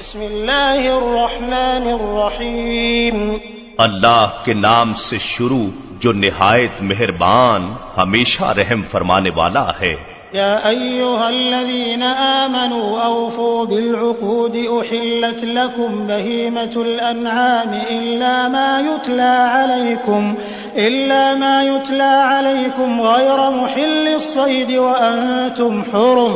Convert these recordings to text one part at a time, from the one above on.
بسم اللہ الرحمن الرحیم اللہ کے نام سے شروع جو نہایت مہربان ہمیشہ رحم فرمانے والا ہے۔ یا ایہا الذین آمنوا اوفوا بالعقود احلت لکم بہیمۃ الانعام الا ما یتلی علیکم غیر محل الصید وانتم حرم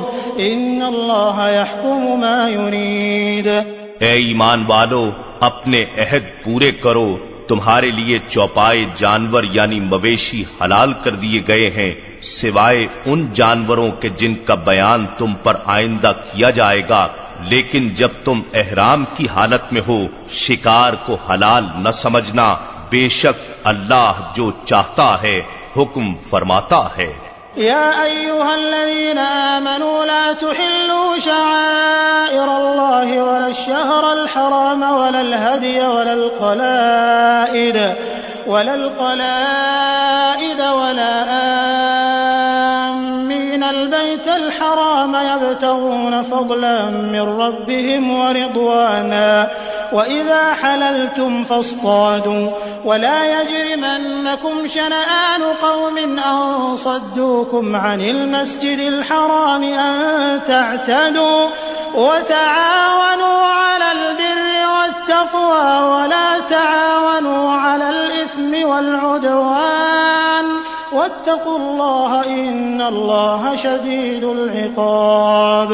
ان اللہ یحکم ما یرید۔ اے ایمان والو، اپنے عہد پورے کرو، تمہارے لیے چوپائے جانور یعنی مویشی حلال کر دیے گئے ہیں سوائے ان جانوروں کے جن کا بیان تم پر آئندہ کیا جائے گا، لیکن جب تم احرام کی حالت میں ہو شکار کو حلال نہ سمجھنا، بے شک اللہ جو چاہتا ہے حکم فرماتا ہے۔ یا ایہا الذین آمنوا لا تحلوا شعائر اللہ ولا الشہر الحرام ولا الہدی ولا القلائد ولا آمین البیت الحرام یبتغون فضلا من ربهم ورضوانا وَإِذَا حَلَلْتُمْ فَاصْطَادُوا وَلَا يَجْرِمَنَّكُمْ شَنَآنُ قَوْمٍ أَن صَدُّوكُمْ عَنِ الْمَسْجِدِ الْحَرَامِ أَن تَعْتَدُوا وَتَعَاوَنُوا عَلَى الْبِرِّ وَالتَّقْوَى وَلَا تَعَاوَنُوا عَلَى الْإِثْمِ وَالْعُدْوَانِ وَاتَّقُوا اللَّهَ إِنَّ اللَّهَ شَدِيدُ الْعِقَابِ۔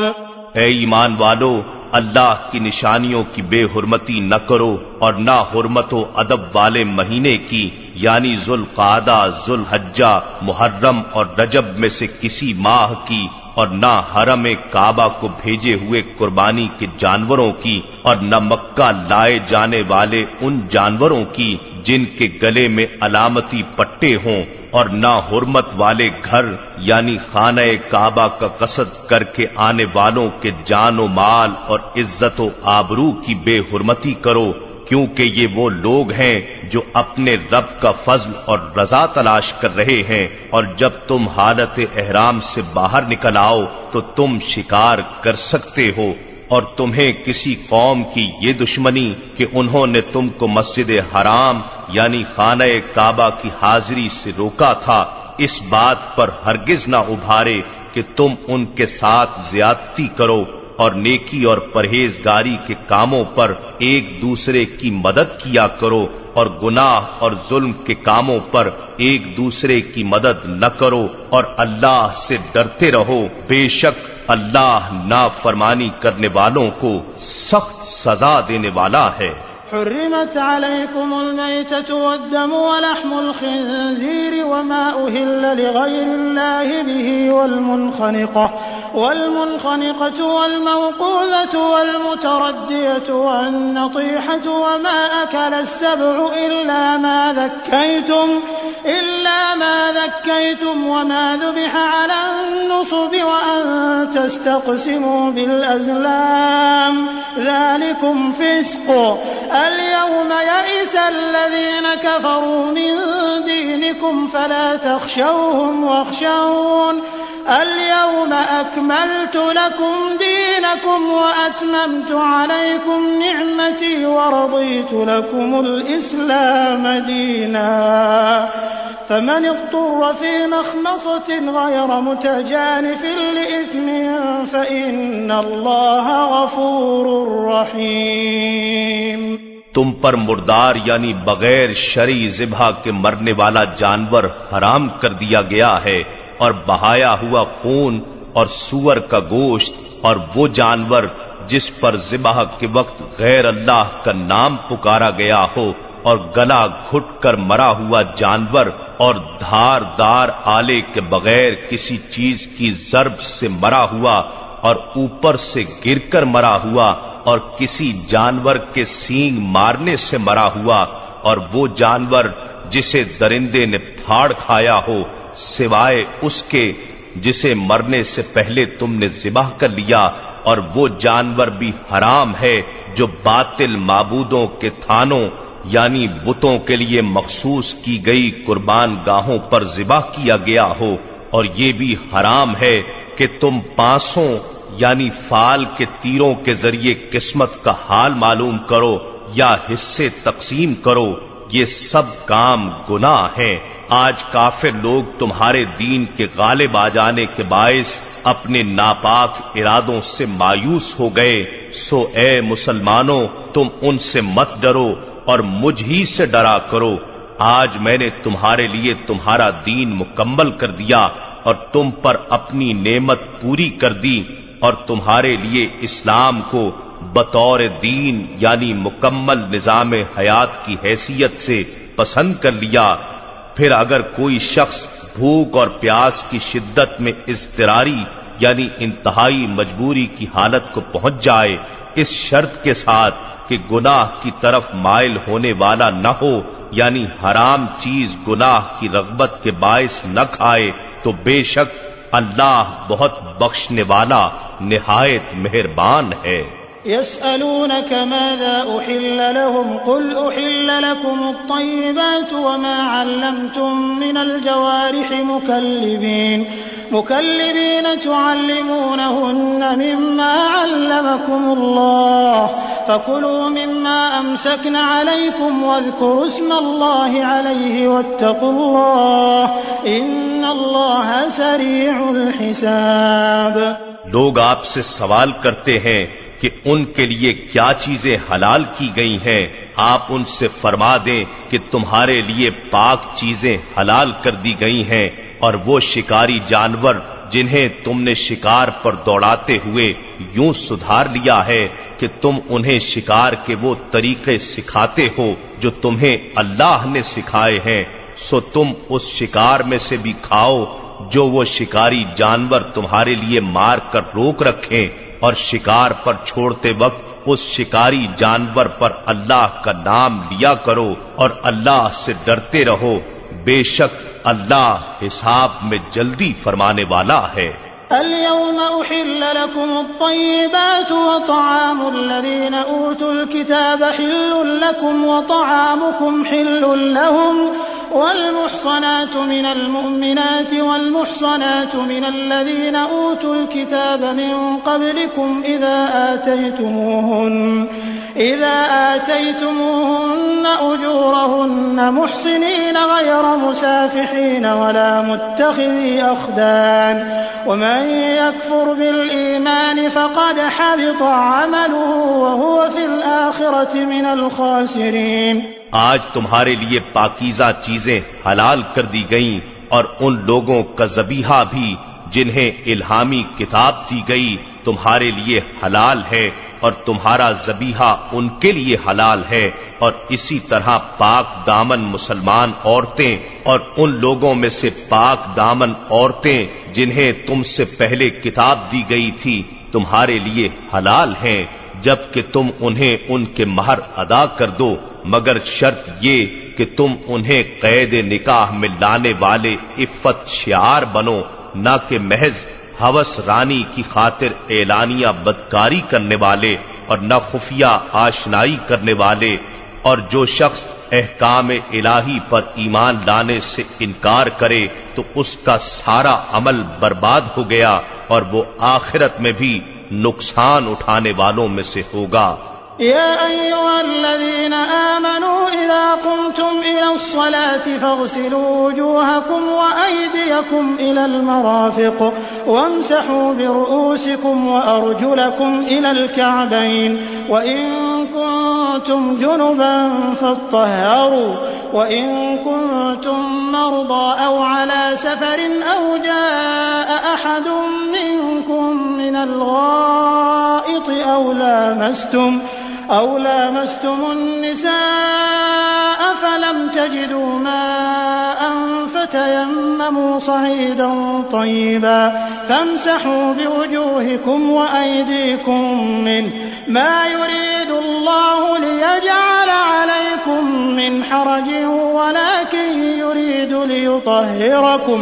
اے ایمان والو، اللہ کی نشانیوں کی بے حرمتی نہ کرو اور نہ حرمت و ادب والے مہینے کی یعنی ذوالقعدہ، ذوالحجہ، محرم اور رجب میں سے کسی ماہ کی، اور نہ حرم کعبہ کو بھیجے ہوئے قربانی کے جانوروں کی، اور نہ مکہ لائے جانے والے ان جانوروں کی جن کے گلے میں علامتی پٹے ہوں، اور نہ حرمت والے گھر یعنی خانہ کعبہ کا قصد کر کے آنے والوں کے جان و مال اور عزت و آبرو کی بے حرمتی کرو، کیونکہ یہ وہ لوگ ہیں جو اپنے رب کا فضل اور رضا تلاش کر رہے ہیں، اور جب تم حالت احرام سے باہر نکل آؤ تو تم شکار کر سکتے ہو، اور تمہیں کسی قوم کی یہ دشمنی کہ انہوں نے تم کو مسجد حرام یعنی خانہ کعبہ کی حاضری سے روکا تھا، اس بات پر ہرگز نہ ابھارے کہ تم ان کے ساتھ زیادتی کرو، اور نیکی اور پرہیزگاری کے کاموں پر ایک دوسرے کی مدد کیا کرو، اور گناہ اور ظلم کے کاموں پر ایک دوسرے کی مدد نہ کرو، اور اللہ سے ڈرتے رہو، بے شک اللہ نافرمانی کرنے والوں کو سخت سزا دینے والا ہے۔ حرمت علیکم المیتۃ والدم ولحم الخنزیر وما أهل لغیر اللہ به والمنخنقة والموقوذة والمتردية والنطيحة وما أكل السبع إلا ما ذكيتم وما ذبح على النصب وأن تستقسموا بالأزلام ذلكم فسق اليوم يئس الذين كفروا من دينكم فلا تخشوهم واخشون اليوم أكملت لكم دينكم وأتممت عليكم نعمتي ورضيت لكم الإسلام دينا فمن اضطر في مخمصة غير متجانف لإثم فإن الله غفور رحيم۔ تم پر مردار یعنی بغیر شرعی ذبح کے مرنے والا جانور حرام کر دیا گیا ہے، اور بہایا ہوا خون اور سور کا گوشت، اور وہ جانور جس پر ذبح کے وقت غیر اللہ کا نام پکارا گیا ہو، اور گلا گھٹ کر مرا ہوا جانور، اور دھار دار آلے کے بغیر کسی چیز کی ضرب سے مرا ہوا، اور اوپر سے گر کر مرا ہوا، اور کسی جانور کے سینگ مارنے سے مرا ہوا، اور وہ جانور جسے درندے نے پھاڑ کھایا ہو سوائے اس کے جسے مرنے سے پہلے تم نے ذبح کر لیا، اور وہ جانور بھی حرام ہے جو باطل معبودوں کے تھانوں یعنی بتوں کے لیے مخصوص کی گئی قربان گاہوں پر ذبح کیا گیا ہو، اور یہ بھی حرام ہے کہ تم پانسوں یعنی فال کے تیروں کے ذریعے قسمت کا حال معلوم کرو یا حصے تقسیم کرو، یہ سب کام گناہ ہیں۔ آج کافر لوگ تمہارے دین کے غالب آ جانے کے باعث اپنے ناپاک ارادوں سے مایوس ہو گئے، سو اے مسلمانوں تم ان سے مت ڈرو اور مجھ ہی سے ڈرا کرو۔ آج میں نے تمہارے لیے تمہارا دین مکمل کر دیا اور تم پر اپنی نعمت پوری کر دی اور تمہارے لیے اسلام کو بطور دین یعنی مکمل نظام حیات کی حیثیت سے پسند کر لیا۔ پھر اگر کوئی شخص بھوک اور پیاس کی شدت میں اضطراری یعنی انتہائی مجبوری کی حالت کو پہنچ جائے، اس شرط کے ساتھ کہ گناہ کی طرف مائل ہونے والا نہ ہو، یعنی حرام چیز گناہ کی رغبت کے باعث نہ کھائے، تو بے شک اللہ بہت بخشنے والا نہایت مہربان ہے۔ يسألونك ماذا أحل لهم قل أحل لكم الطيبات وما علمتم من الجوارح مكلبين تعلمونهن مما علمكم الله فكلوا مما أمسكن عليكم واذكروا اسم الله عليه واتقوا الله إن الله سريع الحساب۔ لوگ آپ سے سوال کرتے ہیں کہ ان کے لیے کیا چیزیں حلال کی گئی ہیں، آپ ان سے فرما دیں کہ تمہارے لیے پاک چیزیں حلال کر دی گئی ہیں، اور وہ شکاری جانور جنہیں تم نے شکار پر دوڑاتے ہوئے یوں سدھار لیا ہے کہ تم انہیں شکار کے وہ طریقے سکھاتے ہو جو تمہیں اللہ نے سکھائے ہیں، سو تم اس شکار میں سے بھی کھاؤ جو وہ شکاری جانور تمہارے لیے مار کر روک رکھیں، اور شکار پر چھوڑتے وقت اس شکاری جانور پر اللہ کا نام لیا کرو اور اللہ سے ڈرتے رہو، بے شک اللہ حساب میں جلدی فرمانے والا ہے۔ اليوم أحل لكم الطيبات وطعام الذين أوتوا الكتاب حل لكم وطعامكم حل لهم والمحصنات من المؤمنات والمحصنات من الذين أوتوا الكتاب من قبلكم إذا آتيتموهن أجورهن محصنين غير مسافحين ولا متخذي أخدان ومن يكفر بالإيمان فقد حبط عمله وهو في الآخرة من الخاسرين۔ آج تمہارے لیے پاکیزہ چیزیں حلال کر دی گئیں اور ان لوگوں کا ذبیحہ بھی جنہیں الہامی کتاب دی گئی تمہارے لیے حلال ہے اور تمہارا ذبیحہ ان کے لیے حلال ہے، اور اسی طرح پاک دامن مسلمان عورتیں اور ان لوگوں میں سے پاک دامن عورتیں جنہیں تم سے پہلے کتاب دی گئی تھی تمہارے لیے حلال ہیں، جبکہ تم انہیں ان کے مہر ادا کر دو، مگر شرط یہ کہ تم انہیں قید نکاح میں لانے والے عفت شعار بنو، نہ کہ محض ہوس رانی کی خاطر اعلانیہ بدکاری کرنے والے، اور نہ خفیہ آشنائی کرنے والے۔ اور جو شخص احکام الہی پر ایمان لانے سے انکار کرے تو اس کا سارا عمل برباد ہو گیا اور وہ آخرت میں بھی نقصان اٹھانے والوں میں سے ہوگا۔ يا أيها الذين آمنوا إذا قمتم إلى الصلاة فاغسلوا وجوهكم وأيديكم إلى المرافق وامسحوا برؤوسكم وأرجلكم إلى الكعبين وإن كنتم جنبا فاطهروا وإن كنتم مرضى أو على سفر أو جاء أحد منكم من الغائط أو لامستم النساء فلم تجدوا ماء فتيمموا صعيدا طيبا فامسحوا بوجوهكم وأيديكم منه ما يريد الله ليجعل عليكم من حرج ولكن يريد ليطهركم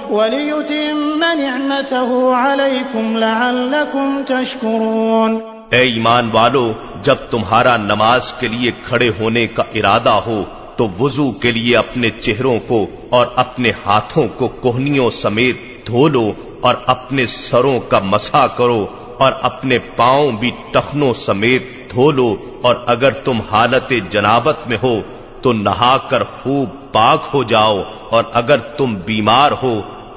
وَلِيُتِمَّ نِعْمَتَهُ عَلَيْكُمْ لَعَلَّكُمْ تَشْكُرُونَ۔ اے ایمان والو، جب تمہارا نماز کے لیے کھڑے ہونے کا ارادہ ہو تو وضو کے لیے اپنے چہروں کو اور اپنے ہاتھوں کو کوہنیوں سمیت دھو لو اور اپنے سروں کا مسح کرو اور اپنے پاؤں بھی ٹخنوں سمیت دھو لو، اور اگر تم حالت جنابت میں ہو تو نہا کر خوب پاک ہو جاؤ، اور اگر تم بیمار ہو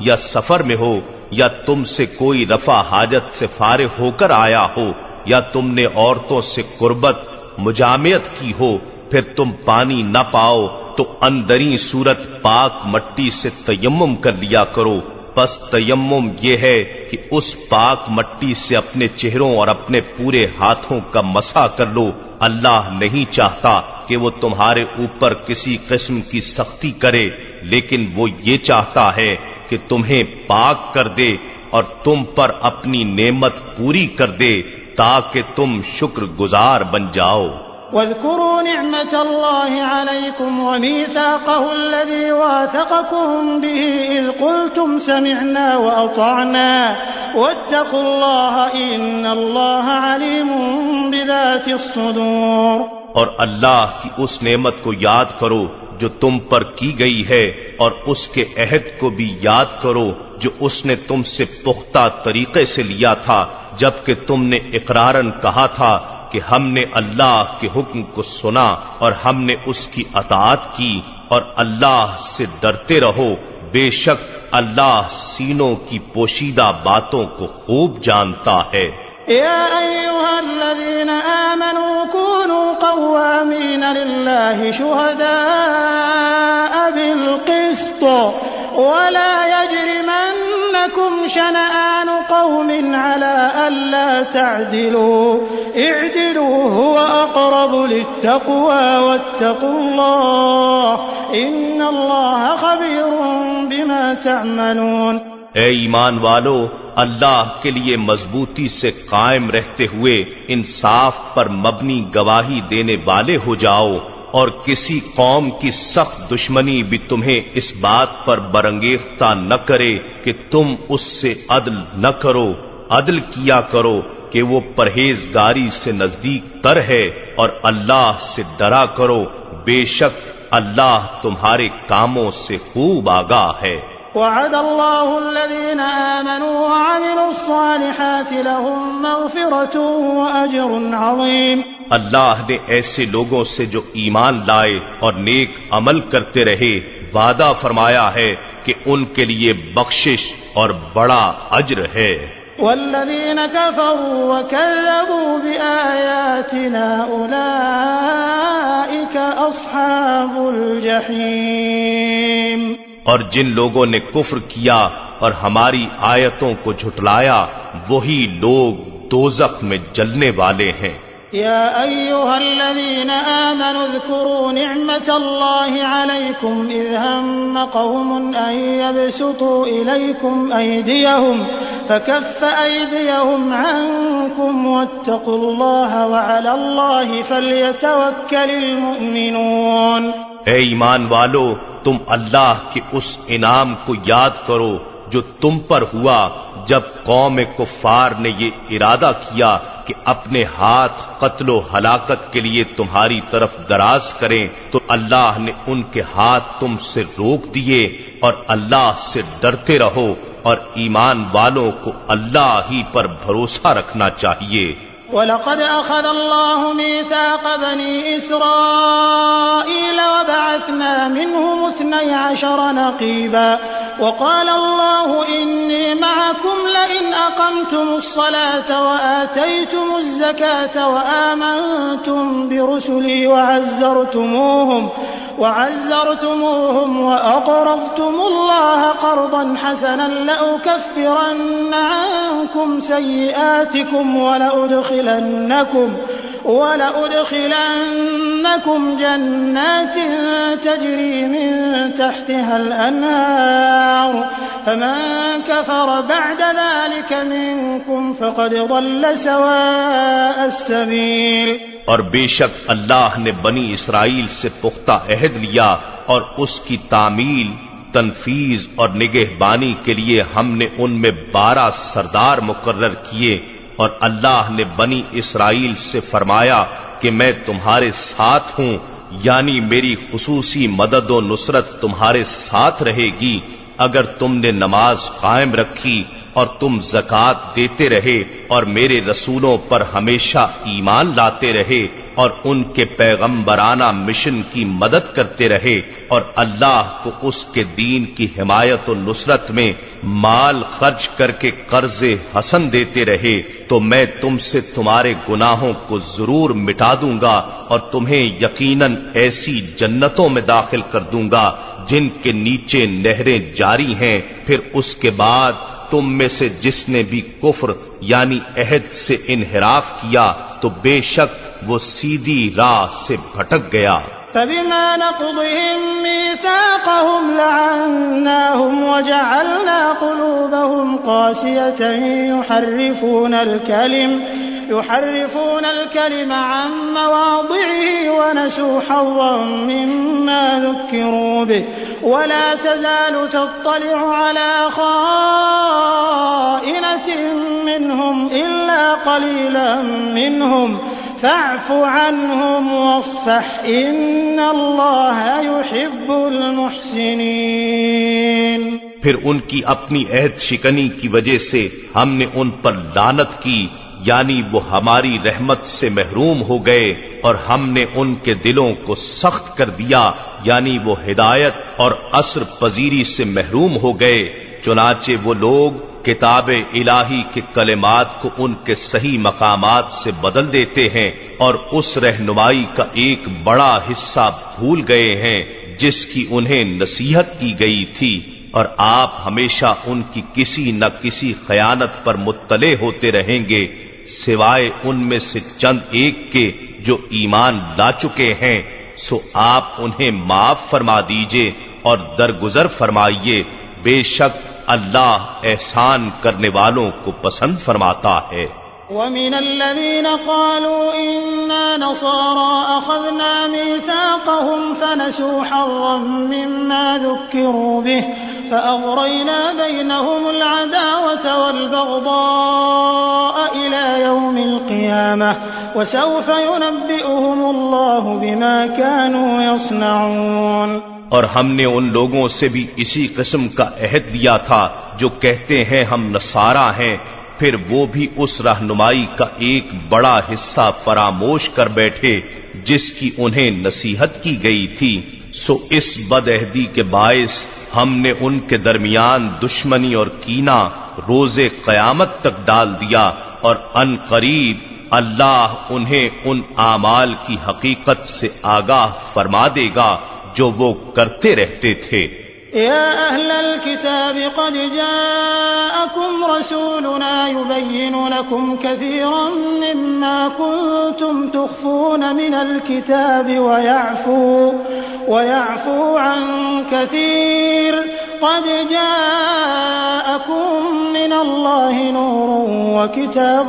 یا سفر میں ہو یا تم سے کوئی رفع حاجت سے فارغ ہو کر آیا ہو یا تم نے عورتوں سے قربت مجامعت کی ہو، پھر تم پانی نہ پاؤ تو اندرین صورت پاک مٹی سے تیمم کر لیا کرو۔ پس تیمم یہ ہے کہ اس پاک مٹی سے اپنے چہروں اور اپنے پورے ہاتھوں کا مسح کر لو۔ اللہ نہیں چاہتا کہ وہ تمہارے اوپر کسی قسم کی سختی کرے، لیکن وہ یہ چاہتا ہے کہ تمہیں پاک کر دے اور تم پر اپنی نعمت پوری کر دے تاکہ تم شکر گزار بن جاؤ۔ واذكروا نعمة الله عليكم وميثاقه الذي واثقكم به إذ قلتم سمعنا وأطعنا واتقوا الله إن الله عليم بذات الصدور۔ اور اللہ کی اس نعمت کو یاد کرو جو تم پر کی گئی ہے، اور اس کے عہد کو بھی یاد کرو جو اس نے تم سے پختہ طریقے سے لیا تھا جبکہ تم نے اقراراً کہا تھا کہ ہم نے اللہ کے حکم کو سنا اور ہم نے اس کی اطاعت کی، اور اللہ سے ڈرتے رہو، بے شک اللہ سینوں کی پوشیدہ باتوں کو خوب جانتا ہے۔ يا أيها الذين آمنوا كونوا قوامين لله شهداء بالقسط ولا يجرمنكم شنآن قوم على ألا تعدلوا اعدلوا هو أقرب للتقوى واتقوا الله إن الله خبير بما تعملون۔ اے ایمان والو، اللہ کے لیے مضبوطی سے قائم رہتے ہوئے انصاف پر مبنی گواہی دینے والے ہو جاؤ، اور کسی قوم کی سخت دشمنی بھی تمہیں اس بات پر برانگیختہ نہ کرے کہ تم اس سے عدل نہ کرو، عدل کیا کرو کہ وہ پرہیزگاری سے نزدیک تر ہے، اور اللہ سے ڈرا کرو، بے شک اللہ تمہارے کاموں سے خوب آگاہ ہے۔ وعد الله الذين آمنوا وعملوا الصالحات لهم مغفرة وأجر عظيم۔ اللہ نے ایسے لوگوں سے جو ایمان لائے اور نیک عمل کرتے رہے وعدہ فرمایا ہے کہ ان کے لیے بخشش اور بڑا اجر ہے۔ والذين كفروا وكذبوا بآياتنا أولئك أصحاب الجحيم۔ اور جن لوگوں نے کفر کیا اور ہماری آیتوں کو جھٹلایا وہی لوگ دوزخ میں جلنے والے ہیں۔ يا أيها الذين آمنوا اذكروا نعمة الله عليكم إذ هم قوم أن يبسطوا إليكم أيديهم فكف أيديهم عنكم واتقوا الله وعلى الله فليتوكل المؤمنون۔ اے ایمان والو، تم اللہ کے اس انعام کو یاد کرو جو تم پر ہوا جب قوم کفار نے یہ ارادہ کیا کہ اپنے ہاتھ قتل و ہلاکت کے لیے تمہاری طرف دراز کریں تو اللہ نے ان کے ہاتھ تم سے روک دیے، اور اللہ سے ڈرتے رہو، اور ایمان والوں کو اللہ ہی پر بھروسہ رکھنا چاہیے۔ وَلَقَدْ أَخَذَ اللَّهُ مِيثَاقَ بَنِي إِسْرَائِيلَ وَبَعَثْنَا مِنْهُمُ 12 نَقِيبًا وَقَالَ اللَّهُ إِنِّي مَعَكُمْ لَئِنْ أَقَمْتُمُ الصَّلَاةَ وَآتَيْتُمُ الزَّكَاةَ وَآمَنْتُمْ بِرُسُلِي وَعَزَّرْتُمُوهُمْ وَأَقْرَضْتُمُ اللَّهَ قَرْضًا حَسَنًا لَأُكَفِّرَنَّ عَنْكُمْ سَيِّئَاتِكُمْ وَلَأُدْخِلَنَّكُمْ جَنَّاتٍ تَجْرِي مِن تَحْتِهَا الْأَنْهَارُ فَمَن كَفَرَ بَعْدَ ذَلِكَ مِنكُمْ فَقَدْ ضَلَّ سَوَاءَ السَّبِيلِ۔ اور بے شک اللہ نے بنی اسرائیل سے پختہ عہد لیا، اور اس کی تعمیل، تنفیذ اور نگہبانی کے لیے ہم نے ان میں 12 سردار مقرر کیے، اور اللہ نے بنی اسرائیل سے فرمایا کہ میں تمہارے ساتھ ہوں، یعنی میری خصوصی مدد و نصرت تمہارے ساتھ رہے گی اگر تم نے نماز قائم رکھی اور تم زکات دیتے رہے اور میرے رسولوں پر ہمیشہ ایمان لاتے رہے اور ان کے پیغمبرانہ مشن کی مدد کرتے رہے اور اللہ کو اس کے دین کی حمایت و نصرت میں مال خرچ کر کے قرض حسن دیتے رہے تو میں تم سے تمہارے گناہوں کو ضرور مٹا دوں گا اور تمہیں یقیناً ایسی جنتوں میں داخل کر دوں گا جن کے نیچے نہریں جاری ہیں۔ پھر اس کے بعد تم میں سے جس نے بھی کفر یعنی عہد سے انحراف کیا تو بے شک وہ سیدھی راہ سے بھٹک گیا۔ فبما نقضهم ميثاقهم لعناهم وجعلنا قلوبهم قاسية يحرفون الكلم عن مواضعه ونسوا حظا مما ذكروا به ولا تزال تطلع على خائنة منهم إلا قليلا منهم فاعف عنهم واصفح إن الله يحب المحسنين۔ پھر ان کی اپنی عہد شکنی کی وجہ سے ہم نے ان پر لعنت کی، یعنی وہ ہماری رحمت سے محروم ہو گئے اور ہم نے ان کے دلوں کو سخت کر دیا، یعنی وہ ہدایت اور اثر پذیری سے محروم ہو گئے۔ چنانچہ وہ لوگ کتاب الہی کے کلمات کو ان کے صحیح مقامات سے بدل دیتے ہیں اور اس رہنمائی کا ایک بڑا حصہ بھول گئے ہیں جس کی انہیں نصیحت کی گئی تھی، اور آپ ہمیشہ ان کی کسی نہ کسی خیانت پر مطلع ہوتے رہیں گے سوائے ان میں سے چند ایک کے جو ایمان لا چکے ہیں، سو آپ انہیں معاف فرما دیجئے اور درگزر فرمائیے، بے شک اللہ احسان کرنے والوں کو پسند فرماتا ہے۔ ومن الذين قالوا إنا نصارى أخذنا ميثاقهم فنسوا حظا مما ذكروا به فأغرينا بينهم العداوة والبغضاء إلى يوم القيامة وسوف ينبئهم الله بما كانوا يصنعون۔ اور ہم نے ان لوگوں سے بھی اسی قسم کا عہد لیا تھا جو کہتے ہیں ہم نصارہ ہیں، پھر وہ بھی اس رہنمائی کا ایک بڑا حصہ فراموش کر بیٹھے جس کی انہیں نصیحت کی گئی تھی، سو اس بد عہدی کے باعث ہم نے ان کے درمیان دشمنی اور کینہ روز قیامت تک ڈال دیا، اور ان قریب اللہ انہیں ان اعمال کی حقیقت سے آگاہ فرما دے گا جو وہ کرتے رہتے تھے۔ يا أهل الكتاب قد جاءكم رسولنا يبين لكم كثيرا مما كنتم تخفون من الكتاب ويعفو عن كثير قد جاءكم من الله نور وكتاب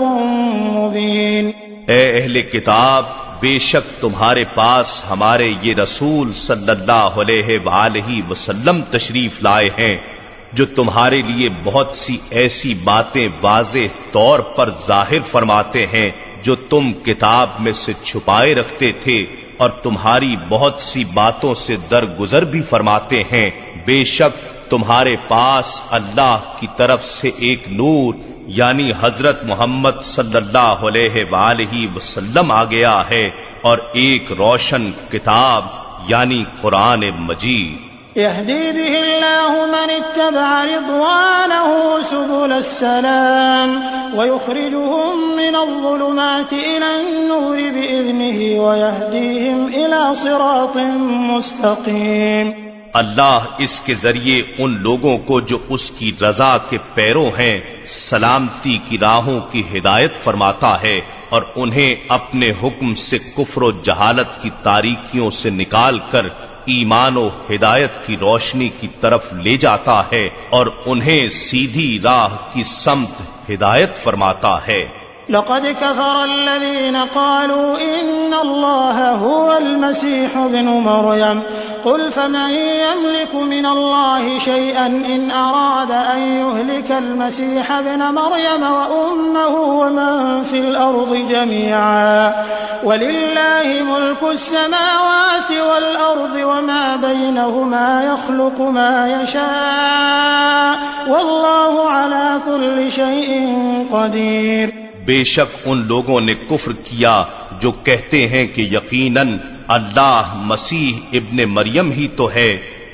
مبين۔ اے اہل کتاب، بے شک تمہارے پاس ہمارے یہ رسول صلی اللہ علیہ وآلہ وسلم تشریف لائے ہیں جو تمہارے لیے بہت سی ایسی باتیں واضح طور پر ظاہر فرماتے ہیں جو تم کتاب میں سے چھپائے رکھتے تھے، اور تمہاری بہت سی باتوں سے درگزر بھی فرماتے ہیں۔ بے شک تمہارے پاس اللہ کی طرف سے ایک نور یعنی حضرت محمد صلی اللہ علیہ وآلہ وسلم آ گیا ہے، اور ایک روشن کتاب یعنی قرآن مجید۔ يهدي به الله من اتبع رضوانه سبل السلام ويخرجهم من الظلمات إلى النور بإذنه ويهديهم إلى صراط مستقيم۔ اللہ اس کے ذریعے ان لوگوں کو جو اس کی رضا کے پیرو ہیں سلامتی کی راہوں کی ہدایت فرماتا ہے، اور انہیں اپنے حکم سے کفر و جہالت کی تاریکیوں سے نکال کر ایمان و ہدایت کی روشنی کی طرف لے جاتا ہے، اور انہیں سیدھی راہ کی سمت ہدایت فرماتا ہے۔ لقد كفر الذين قالوا إن الله هو المسيح ابن مريم قل فمن يملك من الله شيئا إن أراد أن يهلك المسيح ابن مريم وأمه ومن في الأرض جميعا ولله ملك السماوات والأرض وما بينهما يخلق ما يشاء والله على كل شيء قدير۔ بے شک ان لوگوں نے کفر کیا جو کہتے ہیں کہ یقیناً اللہ مسیح ابن مریم ہی تو ہے۔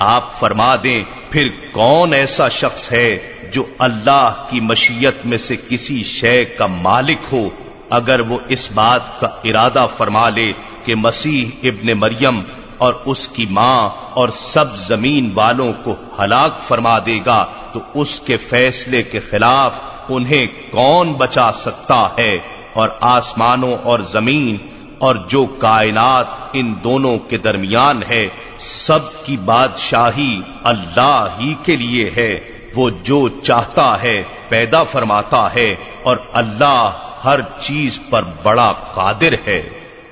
آپ فرما دیں پھر کون ایسا شخص ہے جو اللہ کی مشیت میں سے کسی شے کا مالک ہو؟ اگر وہ اس بات کا ارادہ فرما لے کہ مسیح ابن مریم اور اس کی ماں اور سب زمین والوں کو ہلاک فرما دے گا تو اس کے فیصلے کے خلاف انہیں کون بچا سکتا ہے؟ اور آسمانوں اور زمین اور جو کائنات ان دونوں کے درمیان ہے سب کی بادشاہی اللہ ہی کے لیے ہے۔ وہ جو چاہتا ہے پیدا فرماتا ہے اور اللہ ہر چیز پر بڑا قادر ہے۔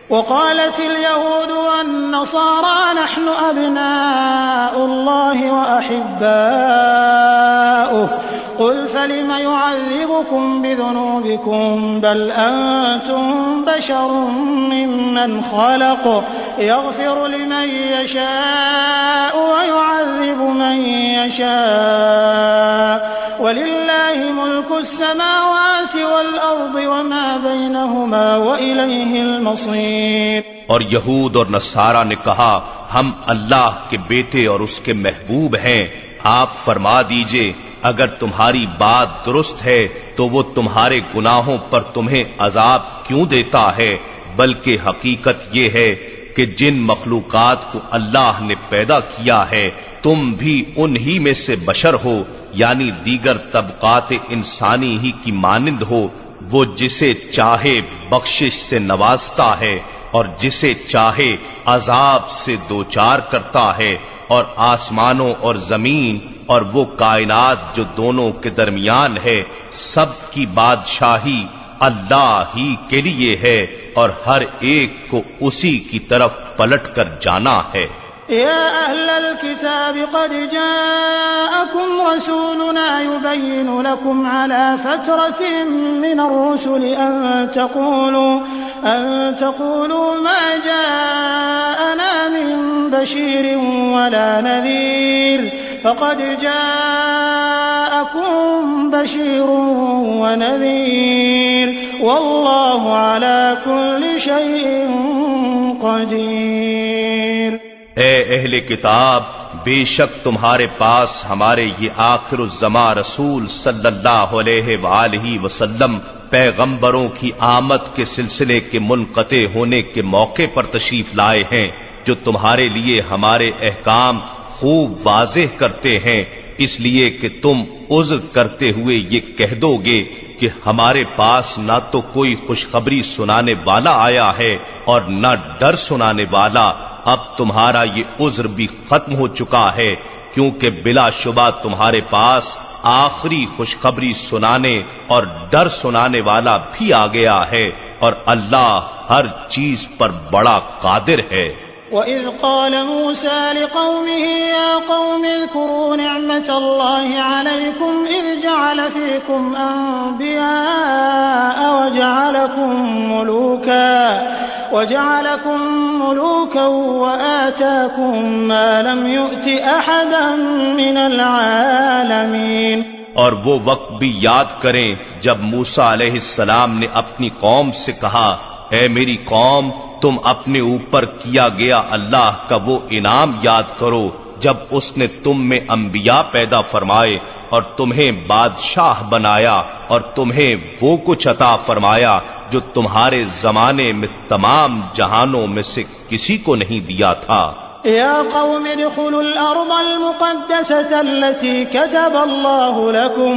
وقالت اليهود والنصارى نحن أبناء الله وأحباؤه قل فلم يعذبكم بذنوبكم بل أنتم بشر ممن خلق يغفر لمن يشاء ويعذب من يشاء ولله ملك السماوات والأرض وما بينهما وإليه المصير۔ اور یہود اور نصارہ نے کہا ہم اللہ کے بیٹے اور اس کے محبوب ہیں۔ آپ فرما دیجئے اگر تمہاری بات درست ہے تو وہ تمہارے گناہوں پر تمہیں عذاب کیوں دیتا ہے؟ بلکہ حقیقت یہ ہے کہ جن مخلوقات کو اللہ نے پیدا کیا ہے تم بھی انہی میں سے بشر ہو، یعنی دیگر طبقات انسانی ہی کی مانند ہو۔ وہ جسے چاہے بخشش سے نوازتا ہے اور جسے چاہے عذاب سے دوچار کرتا ہے، اور آسمانوں اور زمین اور وہ کائنات جو دونوں کے درمیان ہے سب کی بادشاہی اللہ ہی کے لیے ہے اور ہر ایک کو اسی کی طرف پلٹ کر جانا ہے۔ يا أهل الكتاب قد جاءكم رسولنا يبين لكم على فترة من الرسل أن تقولوا ما جاءنا من بشير ولا نذير فقد جاءكم بشير ونذير والله على كل شيء قدير۔ اے اہل کتاب بے شک تمہارے پاس ہمارے یہ آخر الزماں رسول صلی اللہ علیہ وآلہ وسلم پیغمبروں کی آمد کے سلسلے کے منقطع ہونے کے موقع پر تشریف لائے ہیں، جو تمہارے لیے ہمارے احکام خوب واضح کرتے ہیں، اس لیے کہ تم عذر کرتے ہوئے یہ کہہ دو گے کہ ہمارے پاس نہ تو کوئی خوشخبری سنانے والا آیا ہے اور نہ ڈر سنانے والا۔ اب تمہارا یہ عذر بھی ختم ہو چکا ہے، کیونکہ بلا شبہ تمہارے پاس آخری خوشخبری سنانے اور ڈر سنانے والا بھی آ گیا ہے، اور اللہ ہر چیز پر بڑا قادر ہے۔ وَإِذْ قَالَ مُوسَى لِقَوْمِهِ يَا قَوْمِ اذْكُرُوا نِعْمَةَ اللَّهِ عَلَيْكُمْ إِذْ جَعَلَ فِيكُمْ أَنْبِيَاءَ وَجَعَلَكُمْ مُلُوكًا وَآتَاكُمْ مَا لَمْ يُؤْتِ أَحَدًا مِنَ الْعَالَمِينَ۔ اور وہ وقت بھی یاد کریں جب موسیٰ علیہ السلام نے اپنی قوم سے کہا، اے میری قوم تم اپنے اوپر کیا گیا اللہ کا وہ انعام یاد کرو جب اس نے تم میں انبیاء پیدا فرمائے اور تمہیں بادشاہ بنایا اور تمہیں وہ کچھ عطا فرمایا جو تمہارے زمانے میں تمام جہانوں میں سے کسی کو نہیں دیا تھا۔ يا قوم ادخلوا الأرض المقدسة التي كتب الله لكم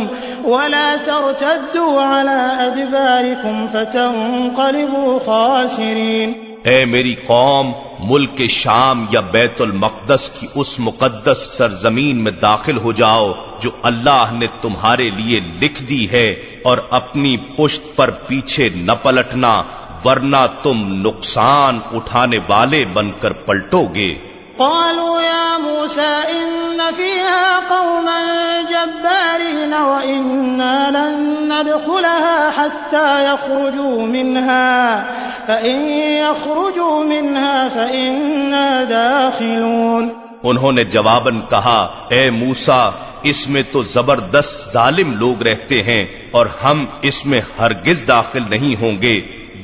ولا ترتدوا على أدباركم فتنقلبوا خاسرين۔ اے میری قوم ملک شام یا بیت المقدس کی اس مقدس سرزمین میں داخل ہو جاؤ جو اللہ نے تمہارے لیے لکھ دی ہے، اور اپنی پشت پر پیچھے نہ پلٹنا ورنہ تم نقصان اٹھانے والے بن کر پلٹو گے۔ قالوا يا موسى إن فيها قوما جبارين وإنا لن ندخلها حتى يخرجوا منها فإن يخرجوا منها فإنا داخلون۔ انہوں نے جواباً کہا، اے موسیٰ، اس میں تو زبردست ظالم لوگ رہتے ہیں اور ہم اس میں ہرگز داخل نہیں ہوں گے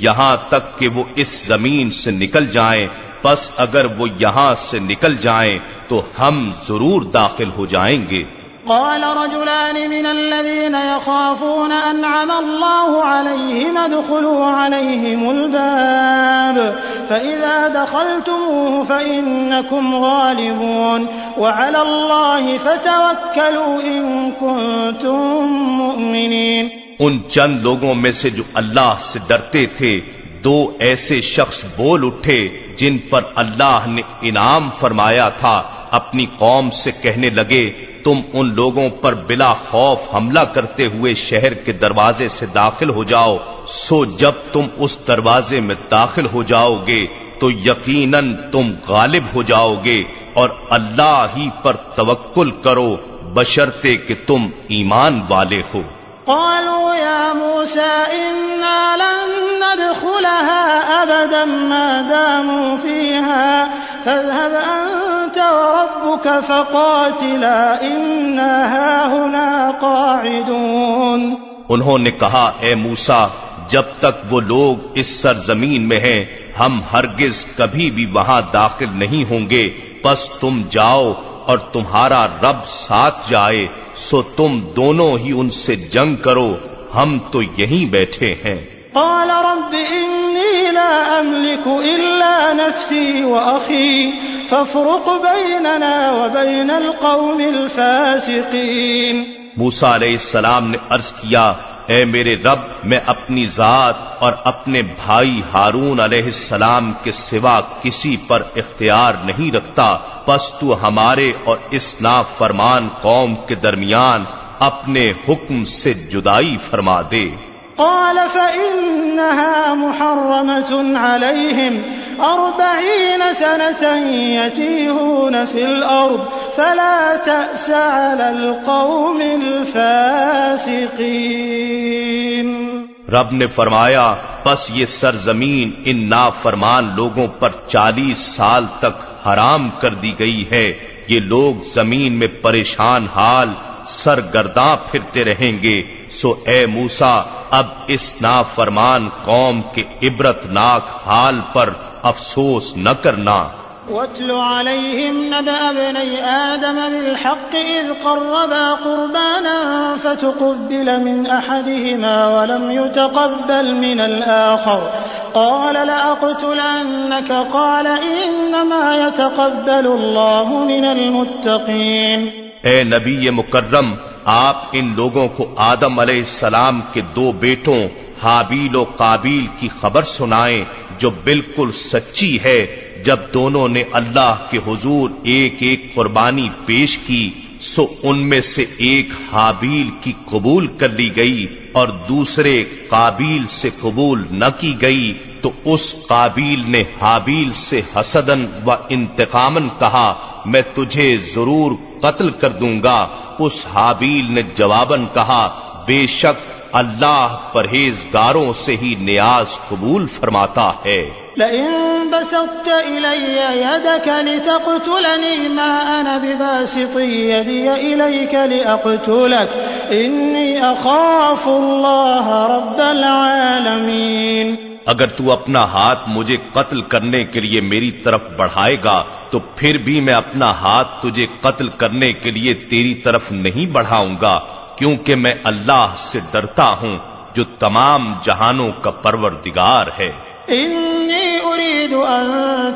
یہاں تک کہ وہ اس زمین سے نکل جائیں، پس اگر وہ یہاں سے نکل جائیں تو ہم ضرور داخل ہو جائیں گے۔ قال رجلان من الذين يخافون أنعم الله عليهم ادخلوا عليهم الباب فإذا دخلتموه فإنكم غالبون وعلى الله فتوكلوا إن كنتم مؤمنين۔ ان چند لوگوں میں سے جو اللہ سے ڈرتے تھے، دو ایسے شخص بول اٹھے جن پر اللہ نے انعام فرمایا تھا، اپنی قوم سے کہنے لگے، تم ان لوگوں پر بلا خوف حملہ کرتے ہوئے شہر کے دروازے سے داخل ہو جاؤ، سو جب تم اس دروازے میں داخل ہو جاؤ گے تو یقیناً تم غالب ہو جاؤ گے، اور اللہ ہی پر توکل کرو بشرطے کہ تم ایمان والے ہو۔ قالوا يا موسى إنا لن ندخلها أبدا ما داموا فيها فاذهب أنت وربك فقاتلا إنا هاهنا قاعدون۔ انہوں نے کہا، اے موسیٰ، جب تک وہ لوگ اس سرزمین میں ہیں ہم ہرگز کبھی بھی وہاں داخل نہیں ہوں گے، پس تم جاؤ اور تمہارا رب ساتھ جائے، سو تم دونوں ہی ان سے جنگ کرو، ہم تو یہیں بیٹھے ہیں۔ قال رب إني لا أملك إلا نفسي وأخي فافرق بيننا وبين القوم الفاسقين۔ موسیٰ علیہ السلام نے عرض کیا، اے میرے رب، میں اپنی ذات اور اپنے بھائی ہارون علیہ السلام کے سوا کسی پر اختیار نہیں رکھتا، پس تو ہمارے اور اس نافرمان قوم کے درمیان اپنے حکم سے جدائی فرما دے۔ قال فإنها محرمة عليهم 40 سنة يتيهون في الأرض فلا تأس على القوم الفاسقين۔ رب نے فرمایا، پس یہ سرزمین ان نافرمان لوگوں پر 40 سال تک حرام کر دی گئی ہے، یہ لوگ زمین میں پریشان حال سرگرداں پھرتے رہیں گے، سو اے موسیٰ، اب اس نافرمان قوم کے عبرتناک حال پر افسوس نہ کرنا۔ واتل عليهم نبأ ابني آدم بالحق إذ قربا قربانا فتقبل من أحدهما ولم يتقبل من الآخر قال لأقتلنك قال إنما يتقبل الله من المتقين۔ اے نبی مکرم، آپ ان لوگوں کو آدم علیہ السلام کے دو بیٹوں حابیل و قابیل کی خبر سنائیں جو بالکل سچی ہے۔ جب دونوں نے اللہ کے حضور ایک ایک قربانی پیش کی، سو ان میں سے ایک حابیل کی قبول کر لی گئی اور دوسرے قابیل سے قبول نہ کی گئی، تو اس قابیل نے حابیل سے حسدن و انتقامن کہا، میں تجھے ضرور قتل کر دوں گا۔ اس حابیل نے جواباً کہا، بے شک اللہ پرہیزگاروں سے ہی نیاز قبول فرماتا ہے۔ لئن بسطت إلي يدك لتقتلني ما أنا بباسط يدي إليك لأقتلك إني أخاف الله رب العالمين۔ اگر تو اپنا ہاتھ مجھے قتل کرنے کے لیے میری طرف بڑھائے گا تو پھر بھی میں اپنا ہاتھ تجھے قتل کرنے کے لیے تیری طرف نہیں بڑھاؤں گا، کیونکہ میں اللہ سے ڈرتا ہوں جو تمام جہانوں کا پروردگار ہے۔ إني أريد أن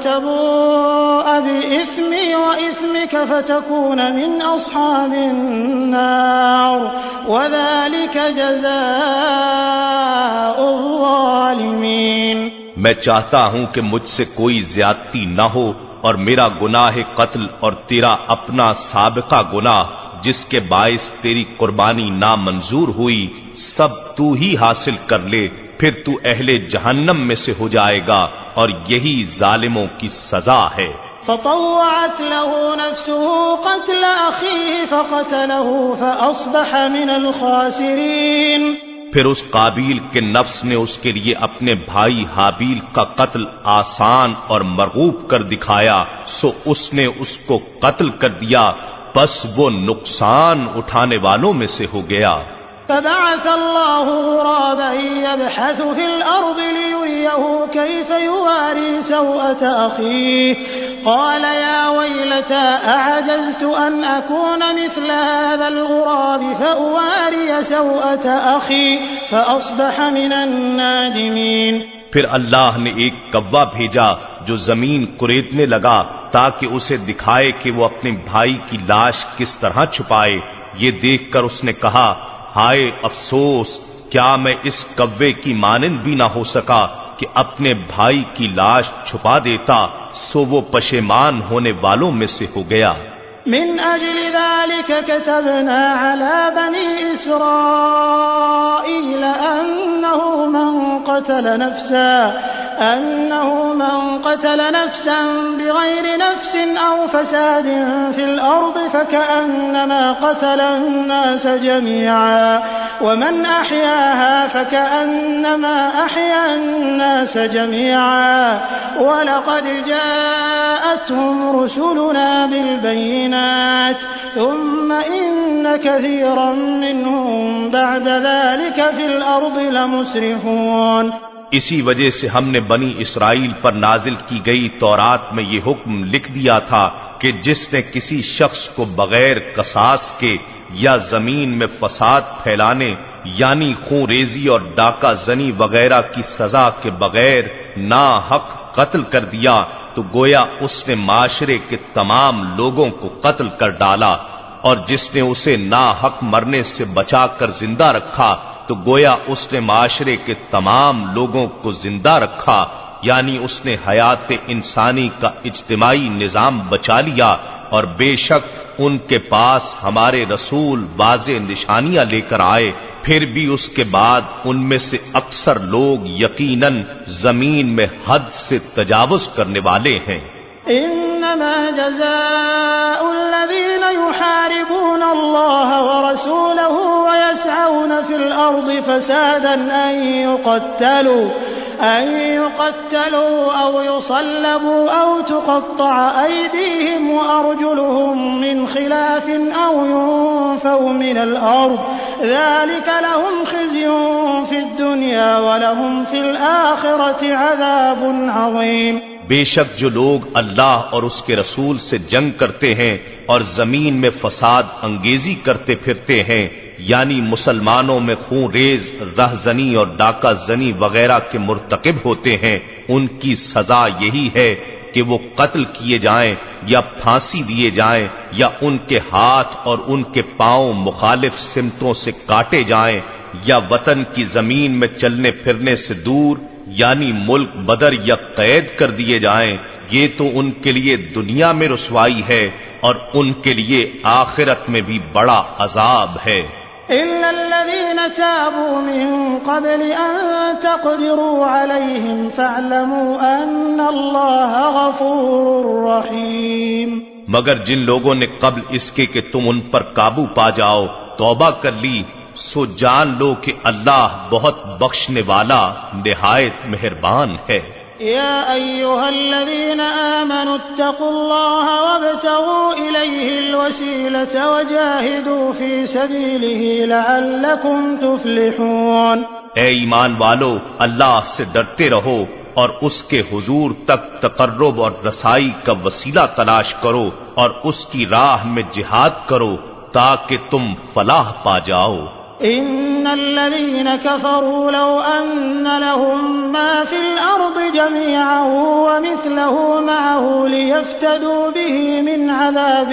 تبوء بإثمي وإثمك فتكون من أصحاب النار وذلك جزاء الظالمين۔ میں چاہتا ہوں کہ مجھ سے کوئی زیادتی نہ ہو اور میرا گناہ قتل اور تیرا اپنا سابقہ گناہ جس کے باعث تیری قربانی نامنظور ہوئی سب تو ہی حاصل کر لے، پھر تو اہل جہنم میں سے ہو جائے گا اور یہی ظالموں کی سزا ہے۔ فطوعت له نفسه قتل أخيه فقتله فأصبح من الخاسرين۔ پھر اس قابیل کے نفس نے اس کے لیے اپنے بھائی حابیل کا قتل آسان اور مرغوب کر دکھایا، سو اس نے اس کو قتل کر دیا، بس وہ نقصان اٹھانے والوں میں سے ہو گیا۔ فبعث الله غرابا يبحث في الأرض ليريه كيف يواري سوءة أخيه قال يا ويلتى أعجزت أن أكون مثل هذا الغراب فأواري سوءة أخي فأصبح من النادمين۔ پھر اللہ نے ایک کوا بھیجا جو زمین کریدنے لگا تاکہ اسے دکھائے کہ وہ اپنے بھائی کی لاش کس طرح چھپائے۔ یہ دیکھ کر اس نے کہا، ہائے افسوس، کیا میں اس کوے کی مانند بھی نہ ہو سکا کہ اپنے بھائی کی لاش چھپا دیتا، سو وہ پشیمان ہونے والوں میں سے ہو گیا۔ من أجل ذلك كتبنا على بني إسرائيل أنه من قتل نفسا بغير نفس أو فساد في الأرض فكأنما قتل الناس جميعا ومن أحياها فكأنما أحيا الناس جميعا ولقد جاءتهم رسلنا بالبينات ثم إن كثيرا منهم بعد ذلك في الأرض لمسرفون۔ اسی وجہ سے ہم نے بنی اسرائیل پر نازل کی گئی تورات میں یہ حکم لکھ دیا تھا کہ جس نے کسی شخص کو بغیر قصاص کے یا زمین میں فساد پھیلانے یعنی خون ریزی اور ڈاکہ زنی وغیرہ کی سزا کے بغیر ناحق قتل کر دیا تو گویا اس نے معاشرے کے تمام لوگوں کو قتل کر ڈالا، اور جس نے اسے ناحق مرنے سے بچا کر زندہ رکھا تو گویا اس نے معاشرے کے تمام لوگوں کو زندہ رکھا، یعنی اس نے حیات انسانی کا اجتماعی نظام بچا لیا، اور بے شک ان کے پاس ہمارے رسول واضح نشانیاں لے کر آئے، پھر بھی اس کے بعد ان میں سے اکثر لوگ یقیناً زمین میں حد سے تجاوز کرنے والے ہیں۔ انما جزاء الذين يحاربون الله ورسوله ويسعون في الارض فسادا ان يقتلوا او يصلبوا او تقطع ايديهم وارجلهم من خلاف او ينفوا من الارض ذلك لهم خزي في الدنيا ولهم في الاخرة عذاب عظيم۔ بے شک جو لوگ اللہ اور اس کے رسول سے جنگ کرتے ہیں اور زمین میں فساد انگیزی کرتے پھرتے ہیں، یعنی مسلمانوں میں خون ریز، رہزنی اور ڈاکہ زنی وغیرہ کے مرتکب ہوتے ہیں، ان کی سزا یہی ہے کہ وہ قتل کیے جائیں یا پھانسی دیے جائیں یا ان کے ہاتھ اور ان کے پاؤں مخالف سمتوں سے کاٹے جائیں یا وطن کی زمین میں چلنے پھرنے سے دور یعنی ملک بدر یا قید کر دیے جائیں۔ یہ تو ان کے لیے دنیا میں رسوائی ہے اور ان کے لیے آخرت میں بھی بڑا عذاب ہے۔ إلا الذين تابوا من قبل أن تقدروا عليهم فاعلموا أن الله غفور رحيم۔ مگر جن لوگوں نے قبل اس کے کہ تم ان پر قابو پا جاؤ توبہ کر لی، سو جان لو کہ اللہ بہت بخشنے والا نہایت مہربان ہے۔ يا أيها الذين آمنوا اتقوا الله وابتغوا إليه الوسيلة وجاهدوا في سبيله لعلكم تفلحون۔ اے ایمان والو، اللہ سے ڈرتے رہو اور اس کے حضور تک تقرب اور رسائی کا وسیلہ تلاش کرو اور اس کی راہ میں جہاد کرو تاکہ تم فلاح پا جاؤ۔ إن الذين كفروا لو أن لهم ما في الأرض جميعا ومثله معه ليفتدوا به من عذاب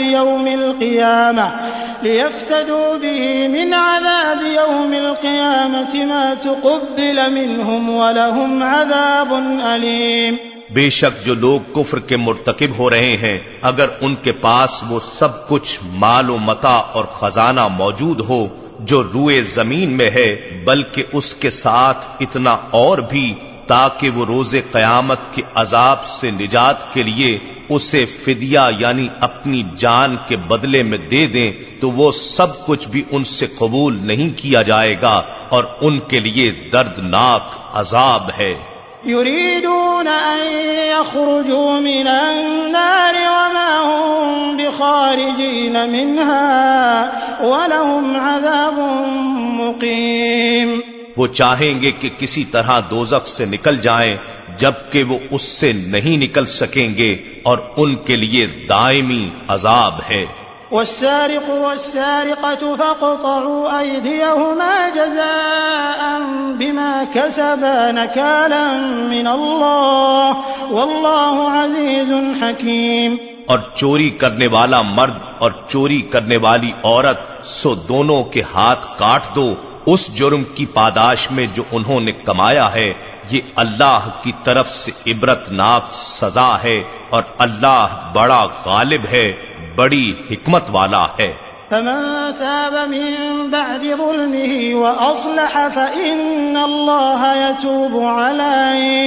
يوم القيامة ما تقبل منهم ولهم عذاب أليم۔ بے شک جو لوگ کفر کے مرتکب ہو رہے ہیں، اگر ان کے پاس وہ سب کچھ مال و متاع اور خزانہ موجود ہو جو روئے زمین میں ہے، بلکہ اس کے ساتھ اتنا اور بھی تاکہ وہ روز قیامت کے عذاب سے نجات کے لیے اسے فدیہ یعنی اپنی جان کے بدلے میں دے دیں تو وہ سب کچھ بھی ان سے قبول نہیں کیا جائے گا اور ان کے لیے دردناک عذاب ہے۔ يريدون أن يخرجوا من النار وما هم بخارجين منها ولهم عذاب مقيم۔ وہ چاہیں گے کہ کسی طرح دوزخ سے نکل جائیں جبکہ وہ اس سے نہیں نکل سکیں گے اور ان کے لیے دائمی عذاب ہے۔ والسارق والسارقة فاقطعوا أيديهما جزاء بما كسبا نكالا من الله والله عزيز حكيم۔ اور چوری کرنے والا مرد اور چوری کرنے والی عورت سو دونوں کے ہاتھ کاٹ دو اس جرم کی پاداش میں جو انہوں نے کمایا ہے، یہ اللہ کی طرف سے عبرتناک سزا ہے اور اللہ بڑا غالب ہے، بڑی حکمت والا ہے۔ فمن تاب من بعد ظلمه وأصلح فإن الله يتوب عليه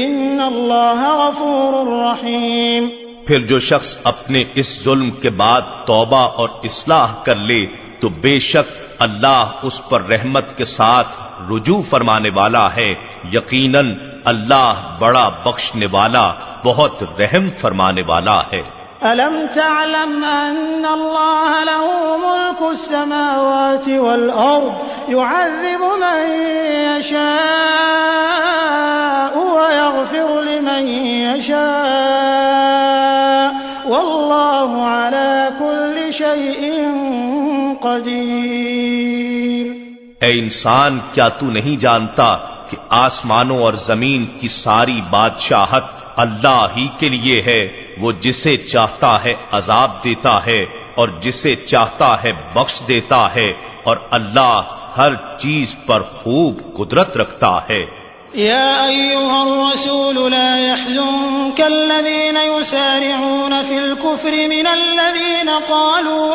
إن الله غفور رحيم۔ پھر جو شخص اپنے اس ظلم کے بعد توبہ اور اصلاح کر لے تو بے شک اللہ اس پر رحمت کے ساتھ رجوع فرمانے والا ہے، یقیناً اللہ بڑا بخشنے والا بہت رحم فرمانے والا ہے۔ ألم تعلم أن الله له ملك السماوات والأرض يعذب من يشاء ويغفر لمن يشاء والله على كل شيء قدير۔ اے انسان، کیا تو نہیں جانتا کہ آسمانوں اور زمین کی ساری بادشاہت اللہ ہی کے لیے ہے؟ وہ جسے چاہتا ہے عذاب دیتا ہے اور جسے چاہتا ہے بخش دیتا ہے اور اللہ ہر چیز پر خوب قدرت رکھتا ہے۔ يا أيها الرسول لا يحزنك الذين يسارعون في الكفر من الذين قالوا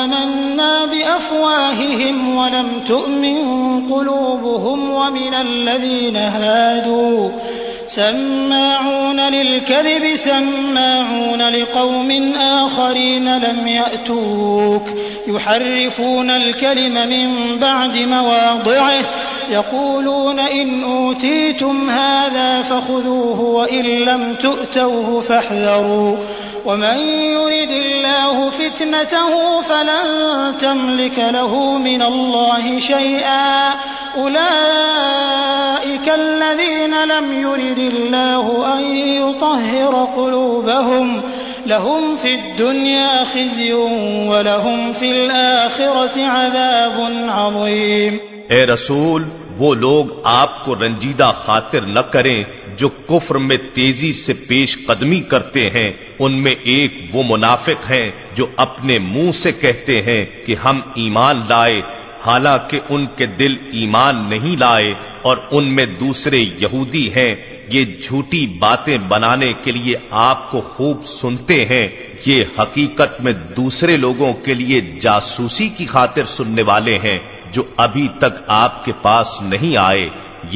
آمنا بأفواههم ولم تؤمن قلوبهم ومن الذين هادوا سماعون للكذب سماعون لقوم آخرين لم يأتوك يحرفون الكلم من بعد مواضعه يقولون إن أوتيتم هذا فخذوه وإن لم تؤتوه فاحذروا ومن يرد الله فتنته فلن تملك له من الله شيئا أولئك الذين لم يرد الله أن يطهر قلوبهم لهم في الدنيا خزي ولهم في الآخرة عذاب عظيم۔ اے رسول، وہ لوگ آپ کو رنجیدہ خاطر نہ کریں جو کفر میں تیزی سے پیش قدمی کرتے ہیں۔ ان میں ایک وہ منافق ہیں جو اپنے منہ سے کہتے ہیں کہ ہم ایمان لائے، حالانکہ ان کے دل ایمان نہیں لائے، اور ان میں دوسرے یہودی ہیں، یہ جھوٹی باتیں بنانے کے لیے آپ کو خوب سنتے ہیں، یہ حقیقت میں دوسرے لوگوں کے لیے جاسوسی کی خاطر سننے والے ہیں جو ابھی تک آپ کے پاس نہیں آئے۔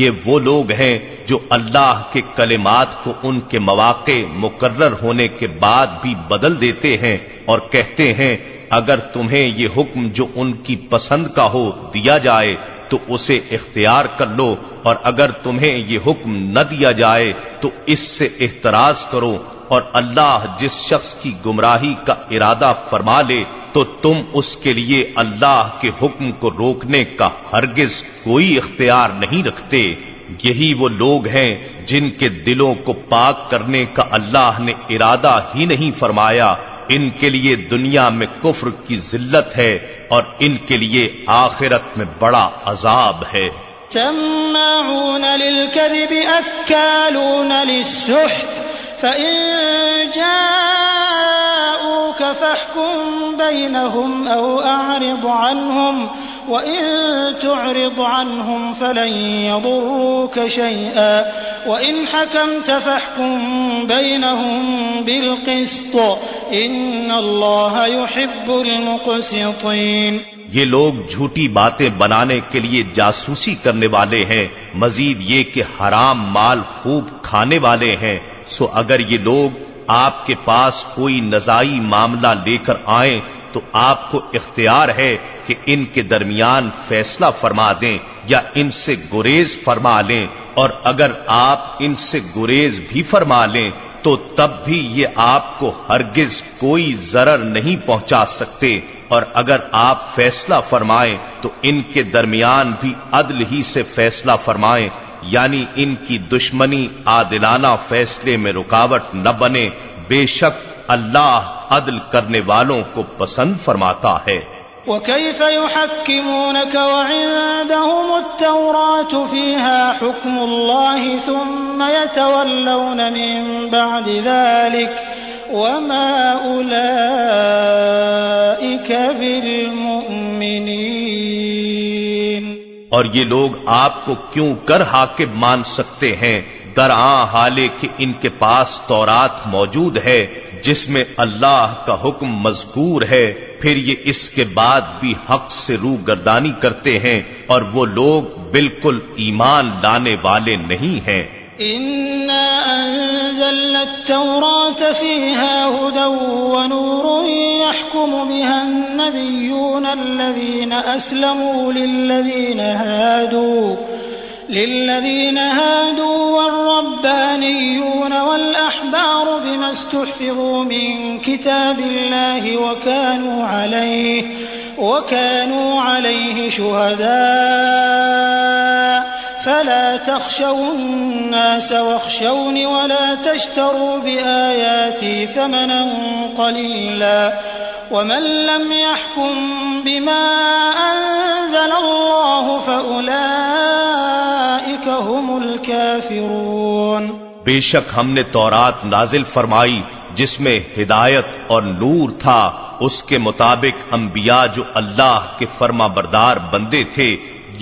یہ وہ لوگ ہیں جو اللہ کے کلمات کو ان کے مواقع مقرر ہونے کے بعد بھی بدل دیتے ہیں اور کہتے ہیں اگر تمہیں یہ حکم جو ان کی پسند کا ہو دیا جائے تو اسے اختیار کر لو، اور اگر تمہیں یہ حکم نہ دیا جائے تو اس سے احتراز کرو، اور اللہ جس شخص کی گمراہی کا ارادہ فرما لے تو تم اس کے لیے اللہ کے حکم کو روکنے کا ہرگز کوئی اختیار نہیں رکھتے۔ یہی وہ لوگ ہیں جن کے دلوں کو پاک کرنے کا اللہ نے ارادہ ہی نہیں فرمایا، ان کے لیے دنیا میں کفر کی ذلت ہے اور ان کے لیے آخرت میں بڑا عذاب ہے۔ سماعون للكذب أكالون للسحت فإن جاءوك فاحكم بينهم أو أعرض عنهم وإن تعرض عنهم فلن يضروك شيئا وإن حكمت فاحكم بينهم بالقسط إن الله يحب المقسطين۔ یہ لوگ جھوٹی باتیں بنانے کے لیے جاسوسی کرنے والے ہیں، مزید یہ کہ حرام مال خوب کھانے والے ہیں۔ سو اگر یہ لوگ آپ کے پاس کوئی نزاعی معاملہ لے کر آئیں تو آپ کو اختیار ہے کہ ان کے درمیان فیصلہ فرما دیں یا ان سے گریز فرما لیں، اور اگر آپ ان سے گریز بھی فرما لیں تو تب بھی یہ آپ کو ہرگز کوئی ضرر نہیں پہنچا سکتے، اور اگر آپ فیصلہ فرمائیں تو ان کے درمیان بھی عدل ہی سے فیصلہ فرمائیں، یعنی ان کی دشمنی عادلانہ فیصلے میں رکاوٹ نہ بنے، بے شک اللہ عدل کرنے والوں کو پسند فرماتا ہے۔ وَكَيْفَ يُحَكِّمُونَكَ وَعِندَهُمُ التَّوْرَاةُ فِيهَا حُكْمُ اللَّهِ ثُمَّ يَتَوَلَّوْنَ مِن بَعْدِ ذَلِكَ وَمَا أُولَئِكَ بِالْمُؤْمِنِينَ۔ اور یہ لوگ آپ کو کیوں کر حاکم مان سکتے ہیں، درآں حالے کہ ان کے پاس تورات موجود ہے جس میں اللہ کا حکم مذکور ہے، پھر یہ اس کے بعد بھی حق سے روگردانی کرتے ہیں، اور وہ لوگ بالکل ایمان لانے والے نہیں ہیں۔ إِنَّا أَنزَلْنَا التَّوْرَاةَ فِيهَا هُدًى وَنُورٌ يَحْكُمُ بِهَا النَّبِيُّونَ الَّذِينَ أَسْلَمُوا لِلَّذِينَ هَادُوا وَالرَّبَّانِيُّونَ وَالْأَحْبَارُ بِمَا اسْتُحْفِظُوا مِنْ كِتَابِ اللَّهِ وَكَانُوا عَلَيْهِ شُهَدَاءَ فَلَا تَخْشَوُا النَّاسَ وَاخْشَوْنِ وَلَا تَشْتَرُوا بِآيَاتِي ثَمَنًا قَلِيلًا وَمَن لَّمْ يَحْكُم بِمَا أَنزَلَ اللَّهُ فَأُولَٰئِكَ هُمُ الْكَافِرُونَ۔ بے شک ہم نے تورات نازل فرمائی جس میں ہدایت اور نور تھا، اس کے مطابق انبیاء جو اللہ کے فرما بردار بندے تھے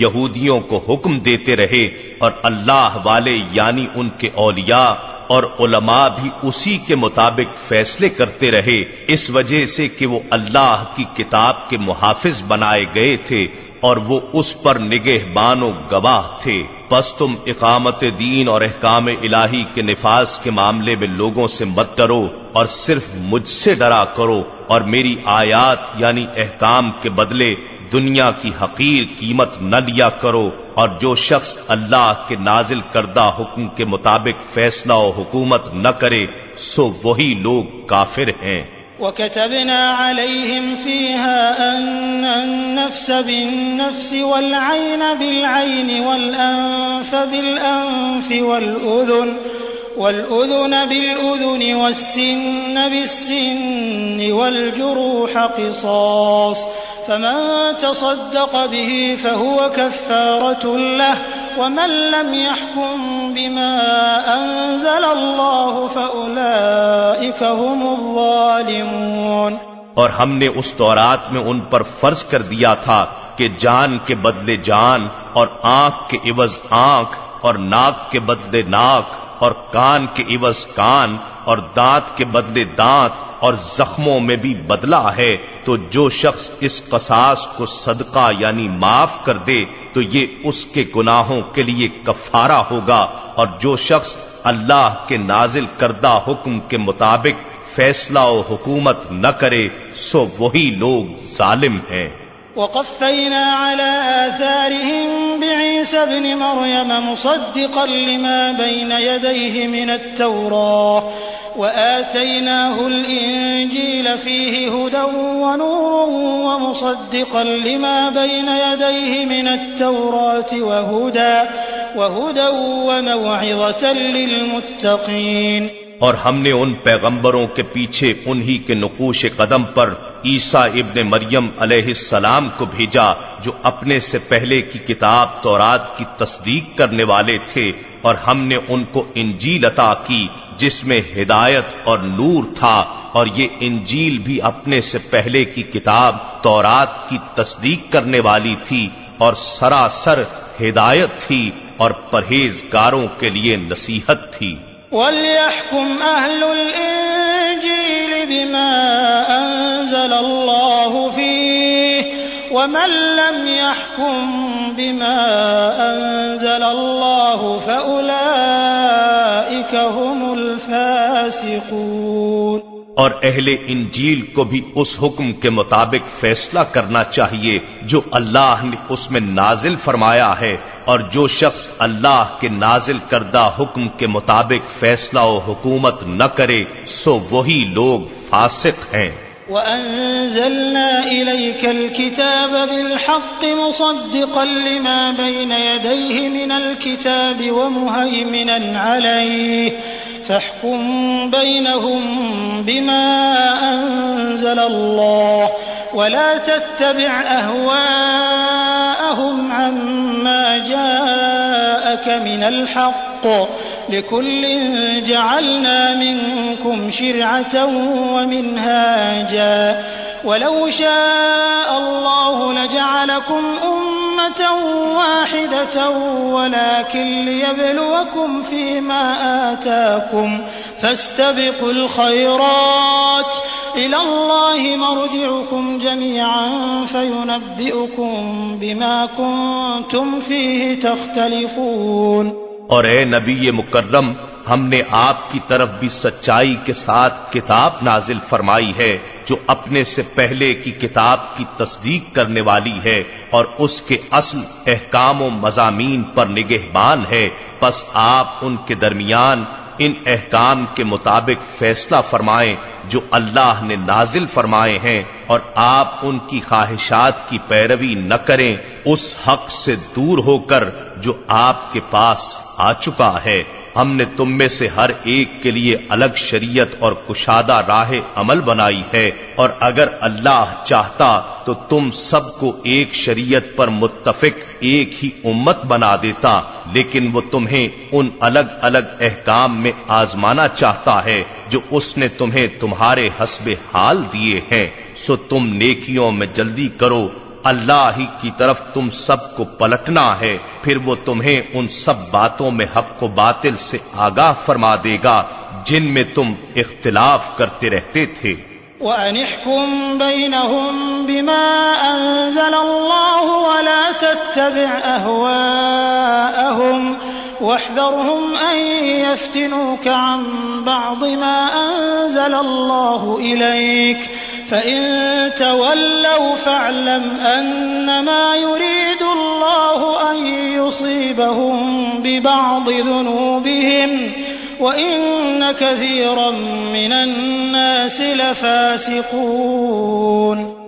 یہودیوں کو حکم دیتے رہے، اور اللہ والے یعنی ان کے اولیاء اور علماء بھی اسی کے مطابق فیصلے کرتے رہے، اس وجہ سے کہ وہ اللہ کی کتاب کے محافظ بنائے گئے تھے اور وہ اس پر نگہبان و گواہ تھے۔ پس تم اقامت دین اور احکام الہی کے نفاذ کے معاملے میں لوگوں سے مت ڈرو اور صرف مجھ سے ڈرا کرو، اور میری آیات یعنی احکام کے بدلے دنیا کی حقیر قیمت نہ لیا کرو، اور جو شخص اللہ کے نازل کردہ حکم کے مطابق فیصلہ و حکومت نہ کرے سو وہی لوگ کافر ہیں۔ وَكَتَبْنَا عَلَيْهِمْ فِيهَا أَنَّ النَّفْسَ بِالنَّفْسِ وَالْعَيْنَ بِالْعَيْنِ وَالْأَنفَ بِالْأَنفِ وَالْأُذُنَ بِالْأُذُنِ وَالسِّنَّ بِالسِّنِّ وَالْجُرُوحَ قِصَاصٌ فَمَن تَصَدَّقَ بِهِ فَهُوَ كَفَّارَةٌ لَّهُ وَمَن لَّمْ يَحْكُم بِمَا أَنزَلَ اللَّهُ فَأُولَٰئِكَ هُمُ الظَّالِمُونَ۔ اور ہم نے اس تورات میں ان پر فرض کر دیا تھا کہ جان کے بدلے جان، اور آنکھ کے عوض آنکھ، اور ناک کے بدلے ناک، اور کان کے عوض کان، اور دانت کے بدلے دانت، اور زخموں میں بھی بدلہ ہے، تو جو شخص اس قصاص کو صدقہ یعنی معاف کر دے تو یہ اس کے گناہوں کے لیے کفارہ ہوگا، اور جو شخص اللہ کے نازل کردہ حکم کے مطابق فیصلہ و حکومت نہ کرے سو وہی لوگ ظالم ہیں۔ وَقَفَّيْنَا عَلَىٰ آثَارِهِم بِعِيسَى ابْنِ مَرْيَمَ مُصَدِّقًا لِّمَا بَيْنَ يَدَيْهِ مِنَ التَّوْرَاةِ وَآتَيْنَاهُ الْإِنجِيلَ فِيهِ هُدًى وَنُورٌ وَمُصَدِّقًا لِّمَا بَيْنَ يَدَيْهِ مِنَ التَّوْرَاةِ وَهُدًى وَمَوْعِظَةً لِّلْمُتَّقِينَ۔ اور ہم نے ان پیغمبروں کے پیچھے انہی کے نقوش قدم پر عیسیٰ ابن مریم علیہ السلام کو بھیجا جو اپنے سے پہلے کی کتاب تورات کی تصدیق کرنے والے تھے، اور ہم نے ان کو انجیل عطا کی جس میں ہدایت اور نور تھا، اور یہ انجیل بھی اپنے سے پہلے کی کتاب تورات کی تصدیق کرنے والی تھی اور سراسر ہدایت تھی اور پرہیزگاروں کے لیے نصیحت تھی۔ وَلْيَحْكُمْ أَهْلُ الْإِنجِيلِ بِمَا أَنزَلَ اللَّهُ فِيهِ ومن لم يحكم بما أنزل الله فأولئك هم الفاسقون۔ اور اہل انجیل کو بھی اس حکم کے مطابق فیصلہ کرنا چاہیے جو اللہ نے اس میں نازل فرمایا ہے، اور جو شخص اللہ کے نازل کردہ حکم کے مطابق فیصلہ و حکومت نہ کرے سو وہی لوگ فاسق ہیں۔ وَأَنزَلْنَا إِلَيْكَ الْكِتَابَ بِالْحَقِّ مُصَدِّقًا لِمَا بَيْنَ يَدَيْهِ مِنَ الْكِتَابِ وَمُهَيْمِنًا عَلَيْهِ فاحكم بينهم بما أنزل الله ولا تتبع أهواءهم عما جاءك من الحق لكل جعلنا منكم شرعة ومنهاجا ولو شاء الله لجعلكم أمة واحدة ولكن ليبلوكم فيما آتاكم فاستبقوا الخيرات إلى الله مرجعكم جميعا فينبئكم بما كنتم فيه تختلفون۔ اور اے نبی مکرم، ہم نے آپ کی طرف بھی سچائی کے ساتھ کتاب نازل فرمائی ہے جو اپنے سے پہلے کی کتاب کی تصدیق کرنے والی ہے اور اس کے اصل احکام و مضامین پر نگہبان ہے، پس آپ ان کے درمیان ان احکام کے مطابق فیصلہ فرمائیں جو اللہ نے نازل فرمائے ہیں، اور آپ ان کی خواہشات کی پیروی نہ کریں اس حق سے دور ہو کر جو آپ کے پاس آ چکا ہے۔ ہم نے تم میں سے ہر ایک کے لیے الگ شریعت اور کشادہ راہ عمل بنائی ہے، اور اگر اللہ چاہتا تو تم سب کو ایک شریعت پر متفق ایک ہی امت بنا دیتا، لیکن وہ تمہیں ان الگ الگ احکام میں آزمانا چاہتا ہے جو اس نے تمہیں تمہارے حسب حال دیے ہیں، سو تم نیکیوں میں جلدی کرو، اللہ ہی کی طرف تم سب کو پلٹنا ہے، پھر وہ تمہیں ان سب باتوں میں حق و باطل سے آگاہ فرما دے گا جن میں تم اختلاف کرتے رہتے تھے۔ وَأَنِ احْكُم بَيْنَهُم بِمَا أَنزَلَ اللَّهُ وَلَا تَتَّبِعْ أَهْوَاءَهُمْ وَاحْذَرْهُمْ أَن يَفْتِنُوكَ عَن بَعْضِ مَا أَنزَلَ اللَّهُ إِلَيْكَ فَإِن تَوَلَّوْا فَاعْلَمْ أَنَّمَا يُرِيدُ اللَّهُ أَن يُصِيبَهُم بِبَعْضِ ذُنُوبِهِمْ وَإِنَّ كَثِيرًا مِّنَ النَّاسِ لَفَاسِقُونَ۔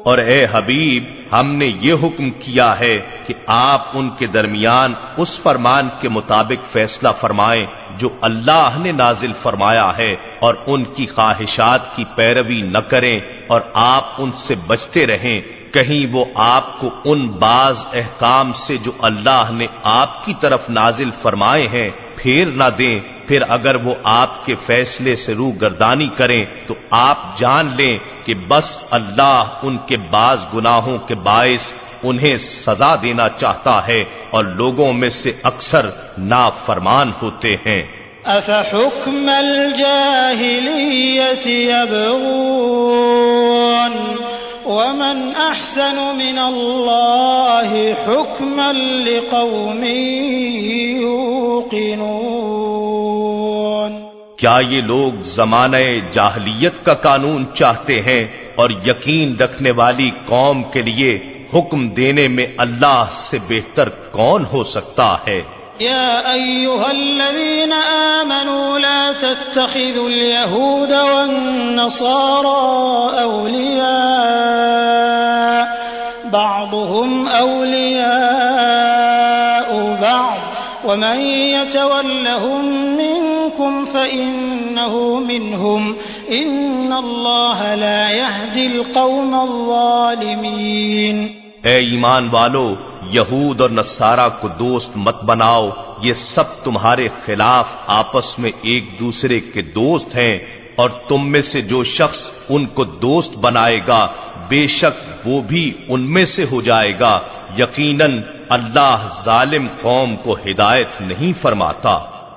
اور اے حبیب، ہم نے یہ حکم کیا ہے کہ آپ ان کے درمیان اس فرمان کے مطابق فیصلہ فرمائیں جو اللہ نے نازل فرمایا ہے، اور ان کی خواہشات کی پیروی نہ کریں، اور آپ ان سے بچتے رہیں، کہیں وہ آپ کو ان بعض احکام سے جو اللہ نے آپ کی طرف نازل فرمائے ہیں پھیر نہ دیں، پھر اگر وہ آپ کے فیصلے سے روگردانی کریں تو آپ جان لیں کہ بس اللہ ان کے بعض گناہوں کے باعث انہیں سزا دینا چاہتا ہے، اور لوگوں میں سے اکثر نافرمان ہوتے ہیں۔ أَفَحُكْمَ الْجَاهِلِيَّةِ يَبْغُونَ وَمَنْ أَحْسَنُ مِنَ اللَّهِ حُكْمًا لِقَوْمٍ يُوقِنُونَ۔ کیا یہ لوگ زمانہ جاہلیت کا قانون چاہتے ہیں، اور یقین رکھنے والی قوم کے لیے حکم دینے میں اللہ سے بہتر کون ہو سکتا ہے؟ يا أيها الذين آمنوا لا تتخذوا اليهود والنصارى أولياء بعضهم أولياء بعض ومن يتولهم منكم فإنه منهم إن الله لا يهدي القوم الظالمين۔ اے ایمان والو، یہود اور نصارہ کو دوست مت بناؤ، یہ سب تمہارے خلاف آپس میں ایک دوسرے کے دوست ہیں، اور تم میں سے جو شخص ان کو دوست بنائے گا بے شک وہ بھی ان میں سے ہو جائے گا، یقیناً اللہ ظالم قوم کو ہدایت نہیں فرماتا۔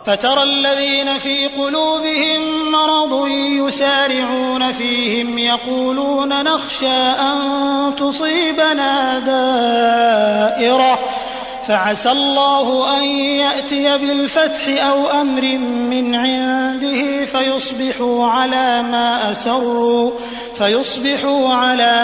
فترى الذين في قلوبهم مرض يسارعون فيهم يقولون نخشى أن تصيبنا دائرة فعسى الله أن يأتي بالفتح أو أمر من عنده فيصبحوا على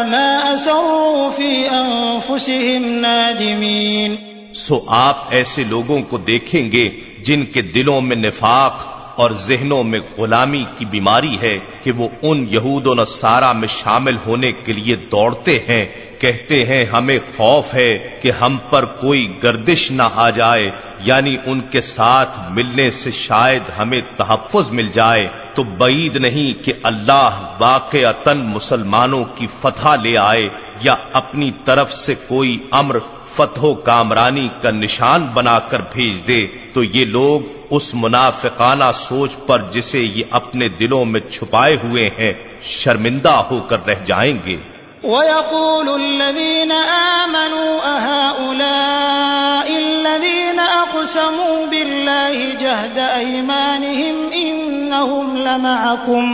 ما أسروا في أنفسهم نادمين. سو آپ ایسے لوگوں کو دیکھیں گے جن کے دلوں میں نفاق اور ذہنوں میں غلامی کی بیماری ہے کہ وہ ان یہود و نصارہ میں شامل ہونے کے لیے دوڑتے ہیں، کہتے ہیں ہمیں خوف ہے کہ ہم پر کوئی گردش نہ آ جائے، یعنی ان کے ساتھ ملنے سے شاید ہمیں تحفظ مل جائے. تو بعید نہیں کہ اللہ واقعتاً مسلمانوں کی فتح لے آئے یا اپنی طرف سے کوئی امر فتح و کامرانی کا نشان بنا کر بھیج دے. تو یہ لوگ اس منافقانہ سوچ پر جسے یہ اپنے دلوں میں چھپائے ہوئے ہیں شرمندہ ہو کر رہ جائیں گے. وَيَقُولُ الَّذِينَ آمَنُوا أَهَؤُلَاءِ الَّذِينَ أَقْسَمُوا بِاللَّهِ جَهْدَ أَيْمَانِهِمْ إِنَّهُمْ لَمَعَكُمْ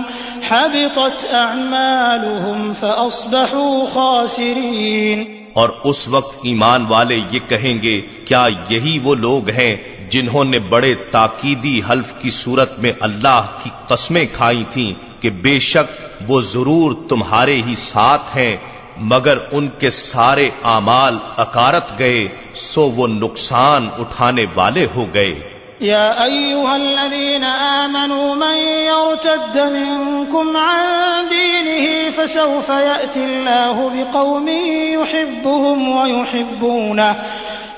حَبِطَتْ أَعْمَالُهُمْ فَأَصْبَحُوا خَاسِرِينَ. اور اس وقت ایمان والے یہ کہیں گے کیا یہی وہ لوگ ہیں جنہوں نے بڑے تاکیدی حلف کی صورت میں اللہ کی قسمیں کھائی تھیں کہ بے شک وہ ضرور تمہارے ہی ساتھ ہیں، مگر ان کے سارے اعمال اکارت گئے، سو وہ نقصان اٹھانے والے ہو گئے. يا أيها الذين آمنوا من يرتد منكم عن دينه فسوف يأتي الله بقوم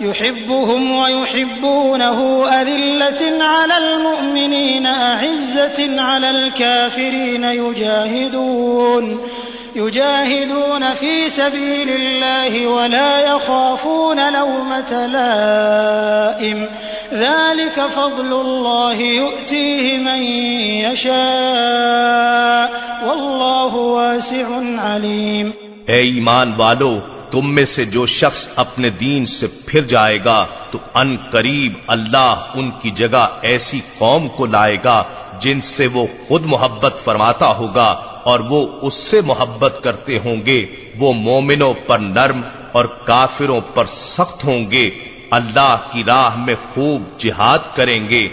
يحبهم ويحبونه أذلة على المؤمنين أعزة على الكافرين يجاهدون في سبيل الله ولا يخافون لومة لائم ذلك فضل الله يؤتيه من يشاء والله واسع عليم. اے ایمان والو، تم میں سے جو شخص اپنے دین سے پھر جائے گا تو ان قریب اللہ ان کی جگہ ایسی قوم کو لائے گا جن سے وہ خود محبت فرماتا ہوگا اور وہ اس سے محبت کرتے ہوں گے. وہ مومنوں پر نرم اور کافروں پر سخت ہوں گے، اللہ کی راہ میں خوب جہاد کریں گے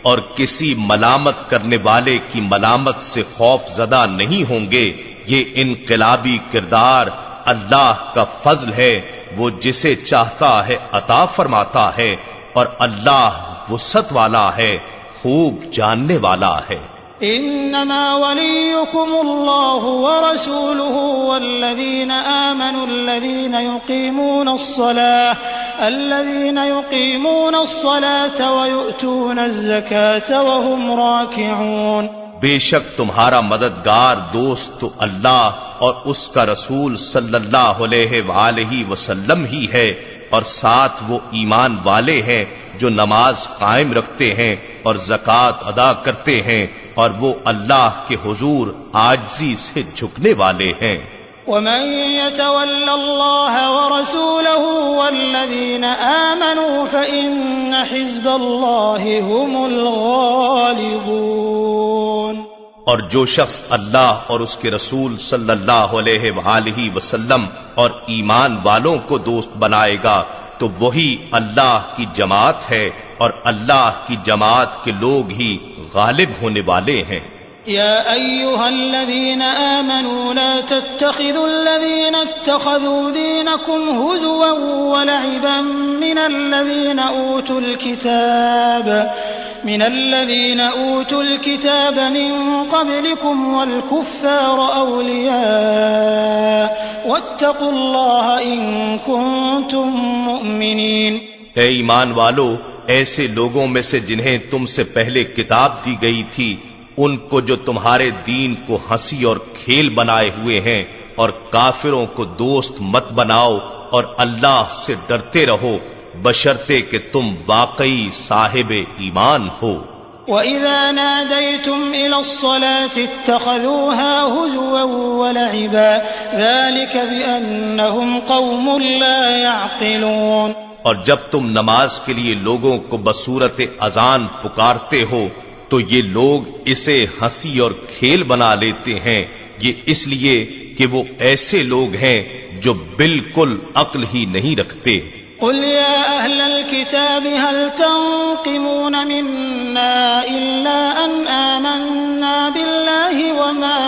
اور کسی ملامت کرنے والے کی ملامت سے خوف زدہ نہیں ہوں گے. یہ انقلابی کردار اللہ کا فضل ہے، وہ جسے چاہتا ہے عطا فرماتا ہے، اور اللہ وسعت والا ہے، خوب جاننے والا ہے. انما وليكم الله ورسوله والذين آمنوا الذين يقيمون الصلاة ويؤتون الزكاة وهم راكعون. بے شک تمہارا مددگار دوست تو اللہ اور اس کا رسول صلی اللہ علیہ وآلہ وسلم ہی ہے، اور ساتھ وہ ایمان والے ہیں جو نماز قائم رکھتے ہیں اور زکوٰۃ ادا کرتے ہیں، اور وہ اللہ کے حضور عاجزی سے جھکنے والے ہیں. ومن يتول الله ورسوله والذين آمنوا فإن حزب الله هم الغالبون. اور جو شخص اللہ اور اس کے رسول صلی اللہ علیہ وآلہ وسلم اور ایمان والوں کو دوست بنائے گا تو وہی اللہ کی جماعت ہے، اور اللہ کی جماعت کے لوگ ہی غالب ہونے والے ہیں. يا أيها الذين آمنوا لا تتخذوا الذين اتخذوا دينكم هزوا ولعبا من الذين أوتوا الكتاب من قبلكم والكفار أولياء واتقوا الله إن كنتم مؤمنين. اے ایمان والو، ایسے لوگوں میں سے جنہیں تم سے پہلے کتاب دی گئی تھی ان کو جو تمہارے دین کو ہنسی اور کھیل بنائے ہوئے ہیں، اور کافروں کو دوست مت بناؤ، اور اللہ سے ڈرتے رہو بشرطے کہ تم واقعی صاحب ایمان ہو. وَإِذَا نَادَيْتُمْ إِلَى الصَّلَاةِ اتَّخَذُوهَا هُزُوًا وَلَعِبًا ذَلِكَ بِأَنَّهُمْ قَوْمٌ لَّا يَعْقِلُونَ. اور جب تم نماز کے لیے لوگوں کو بصورت اذان پکارتے ہو تو یہ لوگ اسے ہنسی اور کھیل بنا لیتے ہیں، یہ اس لیے کہ وہ ایسے لوگ ہیں جو بالکل عقل ہی نہیں رکھتے۔ قل يا أهل الكتاب هل تنقمون منا إلا أن آمنا بالله وما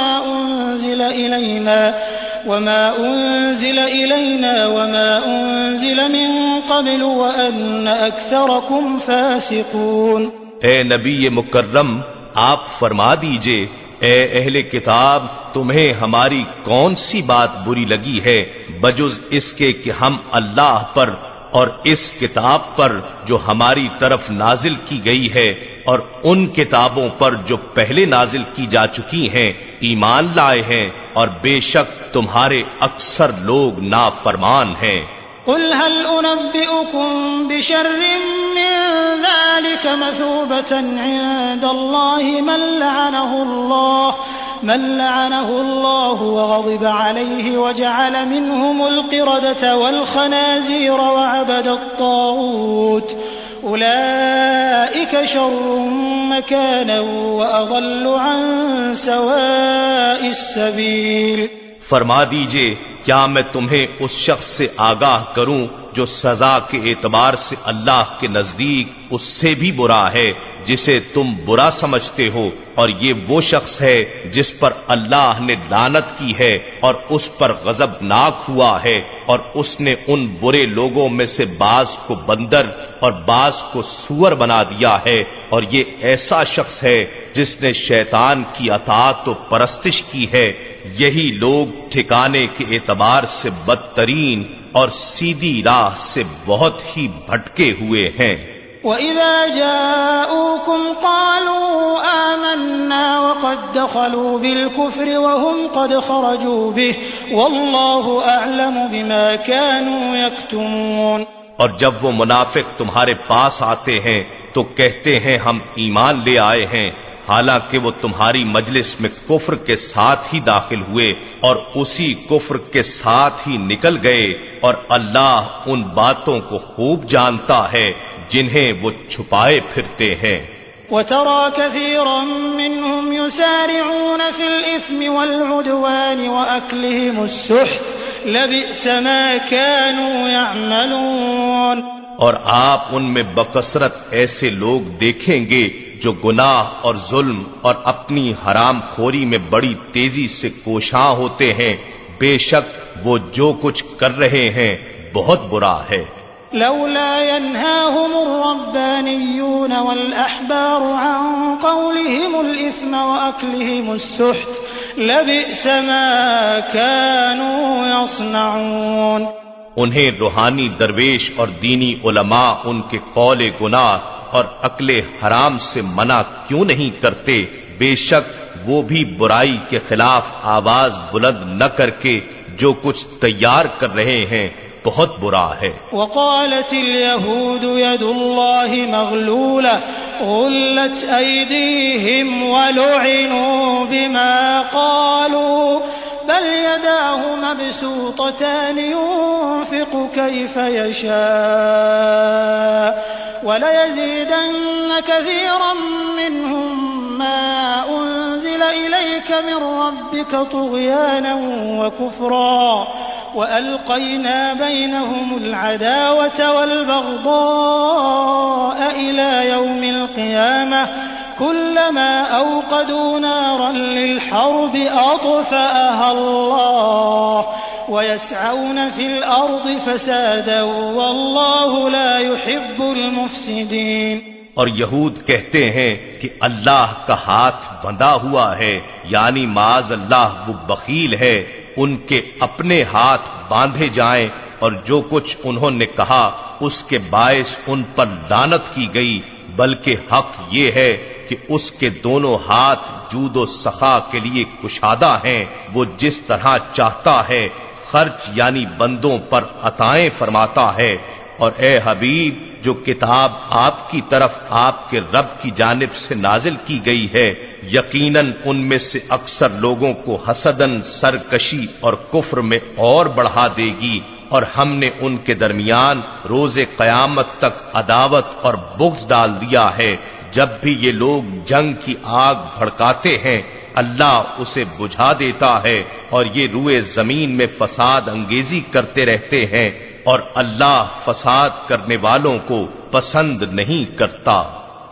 أنزل إلينا وما أنزل من قبل وأن أكثركم فاسقون۔ اے نبی مکرم، آپ فرما دیجئے، اے اہل کتاب، تمہیں ہماری کون سی بات بری لگی ہے بجز اس کے کہ ہم اللہ پر اور اس کتاب پر جو ہماری طرف نازل کی گئی ہے اور ان کتابوں پر جو پہلے نازل کی جا چکی ہیں ایمان لائے ہیں، اور بے شک تمہارے اکثر لوگ نافرمان ہیں۔ قل هل أنبئكم بشر من ذلك مثوبة عند الله من لعنه الله وغضب عليه وجعل منهم القردة والخنازير وعبد الطاغوت أولئك شر مكانا وأضل عن سواء السبيل۔ فرما دیجئے، کیا میں تمہیں اس شخص سے آگاہ کروں جو سزا کے اعتبار سے اللہ کے نزدیک اس سے بھی برا ہے جسے تم برا سمجھتے ہو، اور یہ وہ شخص ہے جس پر اللہ نے لعنت کی ہے اور اس پر غضبناک ہوا ہے، اور اس نے ان برے لوگوں میں سے بعض کو بندر اور بعض کو سور بنا دیا ہے، اور یہ ایسا شخص ہے جس نے شیطان کی اطاعت و پرستش کی ہے۔ یہی لوگ ٹھکانے کے اعتبار سے بدترین اور سیدھی راہ سے بہت ہی بھٹکے ہوئے ہیں۔ وَإِذَا جَاءُوكُمْ قَالُوا آمَنَّا وَقَدْ دَخَلُوا بِالْكُفْرِ وَهُمْ قَدْ خَرَجُوا بِهِ وَاللَّهُ أَعْلَمُ بِمَا كَانُوا يَكْتُمُونَ۔ اور جب وہ منافق تمہارے پاس آتے ہیں تو کہتے ہیں ہم ایمان لے آئے ہیں، حالانکہ وہ تمہاری مجلس میں کفر کے ساتھ ہی داخل ہوئے اور اسی کفر کے ساتھ ہی نکل گئے، اور اللہ ان باتوں کو خوب جانتا ہے جنہیں وہ چھپائے پھرتے ہیں۔ وَتَرَى كَثِيرًا مِّنْهُمْ يُسَارِعُونَ فِي الْإِثْمِ وَالْعُدْوَانِ وَأَكْلِهِمُ السُّحْتَ لَبِئْسَ مَا كَانُوا يَعْمَلُونَ۔ اور آپ ان میں بکثرت ایسے لوگ دیکھیں گے جو گناہ اور ظلم اور اپنی حرام خوری میں بڑی تیزی سے کوشاں ہوتے ہیں، بے شک وہ جو کچھ کر رہے ہیں بہت برا ہے۔ لولا ينهاهم الربانيون والأحبار عن قولهم الإثم وأكلهم السحت لبئس ما كانوا يصنعون۔ انہیں روحانی درویش اور دینی علماء ان کے قول گناہ اور اکل حرام سے منع کیوں نہیں کرتے؟ بے شک وہ بھی برائی کے خلاف آواز بلند نہ کر کے جو کچھ تیار کر رہے ہیں بہت برا ہے۔ وقالت اليهود يد الله مغلولة غلت أيديهم ولعنوا بما قالوا بل يداه مبسوطتان ينفق كيف يشاء وليزيدن كثيرا منهم ما أنزل إليك من ربك طغيانا وكفرا وألقينا بينهم العداوة والبغضاء إلى يوم القيامة كلما أوقدوا نارا للحرب أطفأها الله ويسعون في الأرض فسادا والله لا يحب المفسدين۔ اور یہود کہتے ہیں کہ اللہ کا ہاتھ بندھا ہوا ہے، یعنی معاذ اللہ وہ بخیل ہے، ان کے اپنے ہاتھ باندھے جائیں، اور جو کچھ انہوں نے کہا اس کے باعث ان پر لعنت کی گئی، بلکہ حق یہ ہے کہ اس کے دونوں ہاتھ جود و سخا کے لیے کشادہ ہیں، وہ جس طرح چاہتا ہے خرچ یعنی بندوں پر عطائیں فرماتا ہے۔ اور اے حبیب، جو کتاب آپ کی طرف آپ کے رب کی جانب سے نازل کی گئی ہے، یقیناً ان میں سے اکثر لوگوں کو حسداً سرکشی اور کفر میں اور بڑھا دے گی، اور ہم نے ان کے درمیان روز قیامت تک عداوت اور بغض ڈال دیا ہے۔ جب بھی یہ لوگ جنگ کی آگ بھڑکاتے ہیں اللہ اسے بجھا دیتا ہے اور یہ روئے زمین میں فساد انگیزی کرتے رہتے ہیں اور اللہ فساد کرنے والوں کو پسند نہیں کرتا۔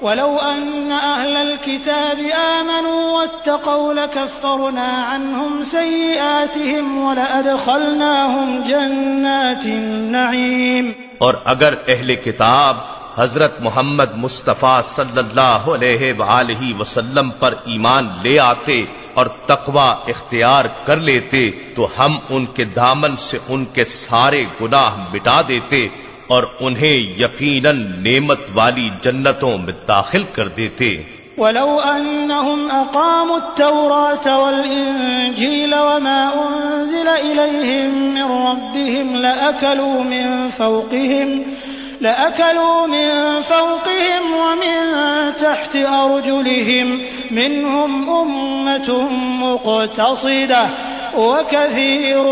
وَلَوْ أَنَّ أَهْلَ الْكِتَابِ آمَنُوا وَاتَّقَوْا لَكَفَّرْنَا عَنْهُمْ سَيِّئَاتِهِمْ وَلَأَدْخَلْنَاهُمْ جَنَّاتِ النَّعِيمِ، اور اگر اہل کتاب حضرت محمد مصطفیٰ صلی اللہ علیہ وآلہ وسلم پر ایمان لے آتے اور تقوی اختیار کر لیتے تو ہم ان کے دامن سے ان کے سارے گناہ مٹا دیتے اور انہیں یقیناً نعمت والی جنتوں میں داخل کر دیتے۔ وَلَوْ أَنَّهُمْ أَقَامُوا التَّوْرَاةَ وَالْإِنْجِيلَ وَمَا أُنْزِلَ إِلَيْهِمْ مِنْ رَبِّهِمْ لَأَكَلُوا مِنْ فَوْقِهِمْ وَمِنْ تَحْتِ أَرْجُلِهِمْ مِنْهُمْ أُمَّةٌ مُقْتَصِدَةٌ وَكَثِيرٌ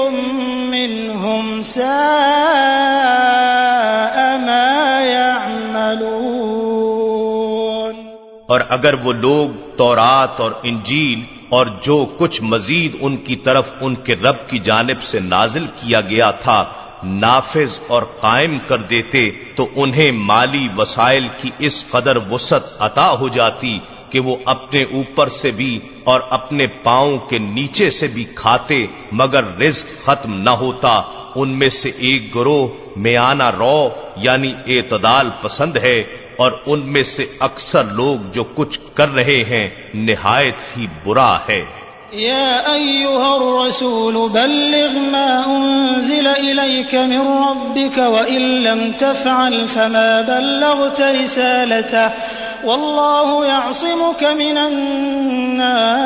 مِّنْهُمْ سَاءَ مَا يَعْمَلُونَ۔ اور اگر وہ لوگ تورات اور انجیل اور جو کچھ مزید ان کی طرف ان کے رب کی جانب سے نازل کیا گیا تھا نافذ اور قائم کر دیتے تو انہیں مالی وسائل کی اس قدر وسعت عطا ہو جاتی کہ وہ اپنے اوپر سے بھی اور اپنے پاؤں کے نیچے سے بھی کھاتے مگر رزق ختم نہ ہوتا۔ ان میں سے ایک گروہ میانہ رو یعنی اعتدال پسند ہے اور ان میں سے اکثر لوگ جو کچھ کر رہے ہیں نہایت ہی برا ہے۔ يا أيها الرسول بلغ ما أنزل إليك من ربك وإن لم تفعل فما بلغت رسالته والله يعصمك من الناس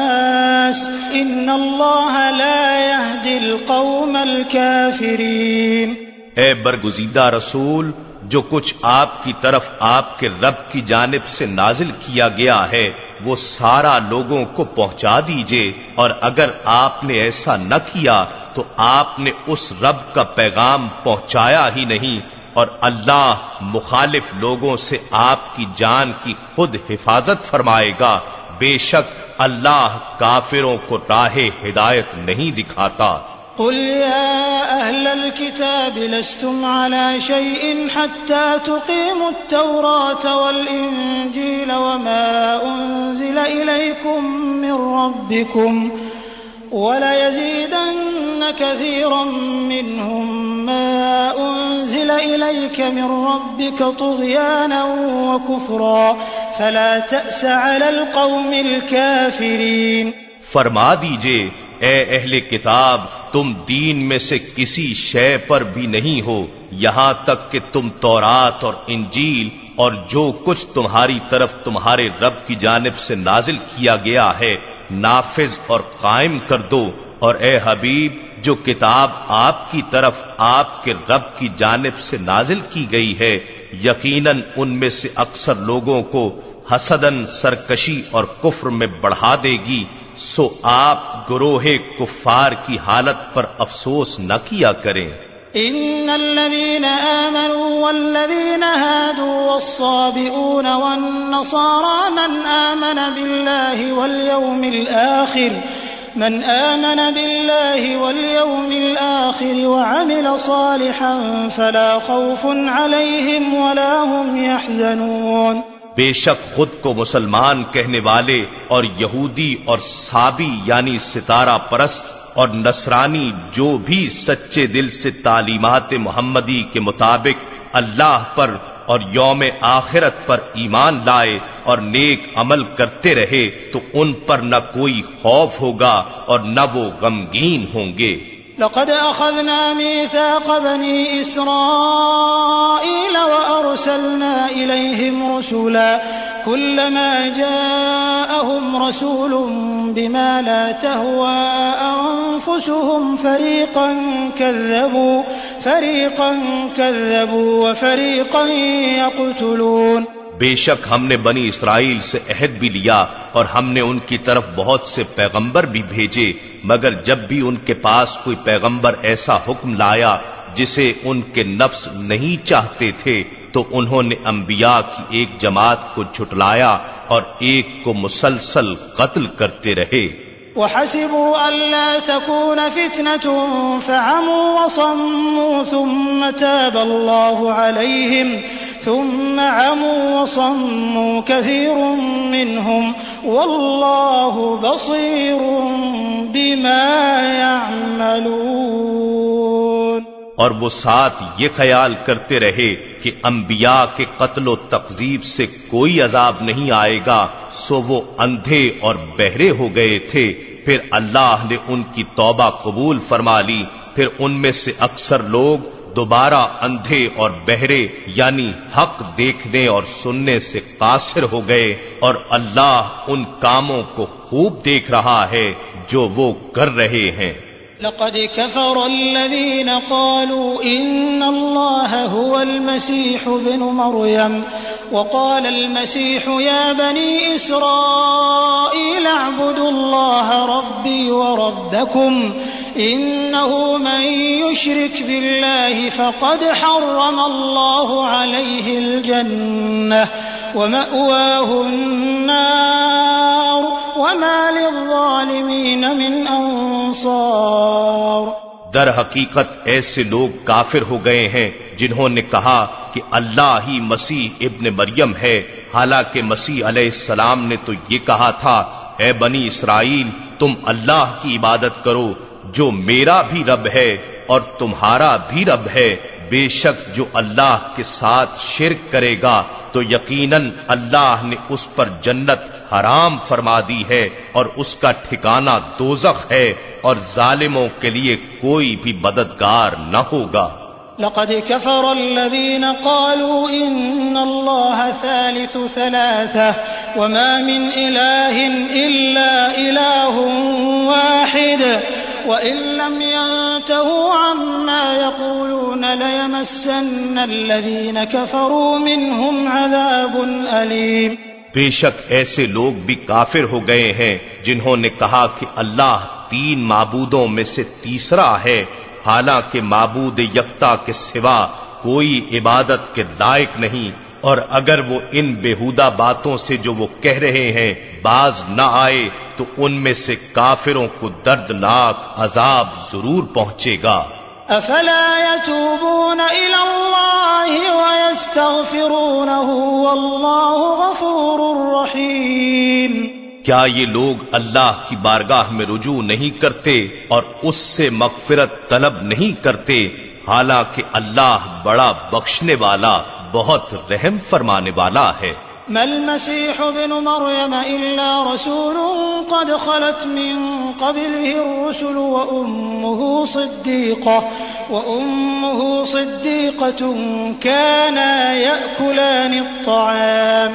إن الله لا يهدي القوم الكافرين۔ اے برگزیدہ رسول جو کچھ آپ کی طرف آپ کے رب کی جانب سے نازل کیا گیا ہے وہ سارا لوگوں کو پہنچا دیجئے، اور اگر آپ نے ایسا نہ کیا تو آپ نے اس رب کا پیغام پہنچایا ہی نہیں، اور اللہ مخالف لوگوں سے آپ کی جان کی خود حفاظت فرمائے گا۔ بے شک اللہ کافروں کو راہ ہدایت نہیں دکھاتا۔ قل يا أهل الكتاب لستم على شيء حتى تقيموا التوراة والإنجيل وما أنزل إليكم من ربكم وليزيدن كثيرا منهم ما أنزل إليك من ربك طغيانا وكفرا فلا تأس على القوم الكافرين۔ فرما دیجئے اے اہل کتاب تم دین میں سے کسی شے پر بھی نہیں ہو یہاں تک کہ تم تورات اور انجیل اور جو کچھ تمہاری طرف تمہارے رب کی جانب سے نازل کیا گیا ہے نافذ اور قائم کر دو، اور اے حبیب جو کتاب آپ کی طرف آپ کے رب کی جانب سے نازل کی گئی ہے یقیناً ان میں سے اکثر لوگوں کو حسداً سرکشی اور کفر میں بڑھا دے گی، سو آپ گروہ کفار کی حالت پر افسوس نہ کیا کریں۔ ان الذين آمنوا والذين هادوا والصابئون والنصارى من آمن بالله واليوم الآخر وعمل صالحا فلا خوف عليهم ولا هم يحزنون۔ بے شک خود کو مسلمان کہنے والے اور یہودی اور صابی یعنی ستارہ پرست اور نصرانی جو بھی سچے دل سے تعلیمات محمدی کے مطابق اللہ پر اور یوم آخرت پر ایمان لائے اور نیک عمل کرتے رہے تو ان پر نہ کوئی خوف ہوگا اور نہ وہ غمگین ہوں گے۔ لقد أخذنا ميثاق بني إسرائيل وأرسلنا إليهم رسولا كلما جاءهم رسول بما لا تهوى أنفسهم فريقا كذبوا وفريقا يقتلون۔ بے شک ہم نے بنی اسرائیل سے عہد بھی لیا اور ہم نے ان کی طرف بہت سے پیغمبر بھی بھیجے، مگر جب بھی ان کے پاس کوئی پیغمبر ایسا حکم لایا جسے ان کے نفس نہیں چاہتے تھے تو انہوں نے انبیاء کی ایک جماعت کو جھٹلایا اور ایک کو مسلسل قتل کرتے رہے۔ وحسبوا ألا تكون فتنة فعموا وصموا ثم تاب الله عليهم ثم عموا وصموا كثير منهم والله بصير بما يعملون۔ اور وہ ساتھ یہ خیال کرتے رہے کہ انبیاء کے قتل و تقذیب سے کوئی عذاب نہیں آئے گا، سو وہ اندھے اور بہرے ہو گئے تھے۔ پھر اللہ نے ان کی توبہ قبول فرما لی، پھر ان میں سے اکثر لوگ دوبارہ اندھے اور بہرے یعنی حق دیکھنے اور سننے سے قاصر ہو گئے، اور اللہ ان کاموں کو خوب دیکھ رہا ہے جو وہ کر رہے ہیں۔ لقد كفر الذين قالوا إن الله هو المسيح ابن مريم وقال المسيح يا بني إسرائيل اعبدوا الله ربي وربكم إنه من يشرك بالله فقد حرم الله عليه الجنة ومأواه النار وما للظالمين من انصار۔ در حقیقت ایسے لوگ کافر ہو گئے ہیں جنہوں نے کہا کہ اللہ ہی مسیح ابن مریم ہے، حالانکہ مسیح علیہ السلام نے تو یہ کہا تھا اے بنی اسرائیل تم اللہ کی عبادت کرو جو میرا بھی رب ہے اور تمہارا بھی رب ہے، بے شک جو اللہ کے ساتھ شرک کرے گا تو یقیناً اللہ نے اس پر جنت حرام فرما دی ہے اور اس کا ٹھکانہ دوزخ ہے اور ظالموں کے لیے کوئی بھی مددگار نہ ہوگا۔ لقد كفر الذين قالوا إن الله ثالث ثلاثة وما من إله إلا إله واحد وإن لم ينتهوا عما يقولون ليمسن الذين كفروا منهم عذاب أليم۔ بے شک ایسے لوگ بھی کافر ہو گئے ہیں جنہوں نے کہا کہ اللہ تین معبودوں میں سے تیسرا ہے، حالانکہ معبود یکتا کے سوا کوئی عبادت کے لائق نہیں، اور اگر وہ ان بیہودہ باتوں سے جو وہ کہہ رہے ہیں باز نہ آئے تو ان میں سے کافروں کو دردناک عذاب ضرور پہنچے گا۔ افلا يتوبون الى الله ويستغفرونه والله غفور رحيم۔ کیا یہ لوگ اللہ کی بارگاہ میں رجوع نہیں کرتے اور اس سے مغفرت طلب نہیں کرتے، حالانکہ اللہ بڑا بخشنے والا بہت رحم فرمانے والا ہے۔ ما المسيح ابن مريم إلا رسول قد خلت من قبله الرسل وأمه صديقة كانا يأكلان الطعام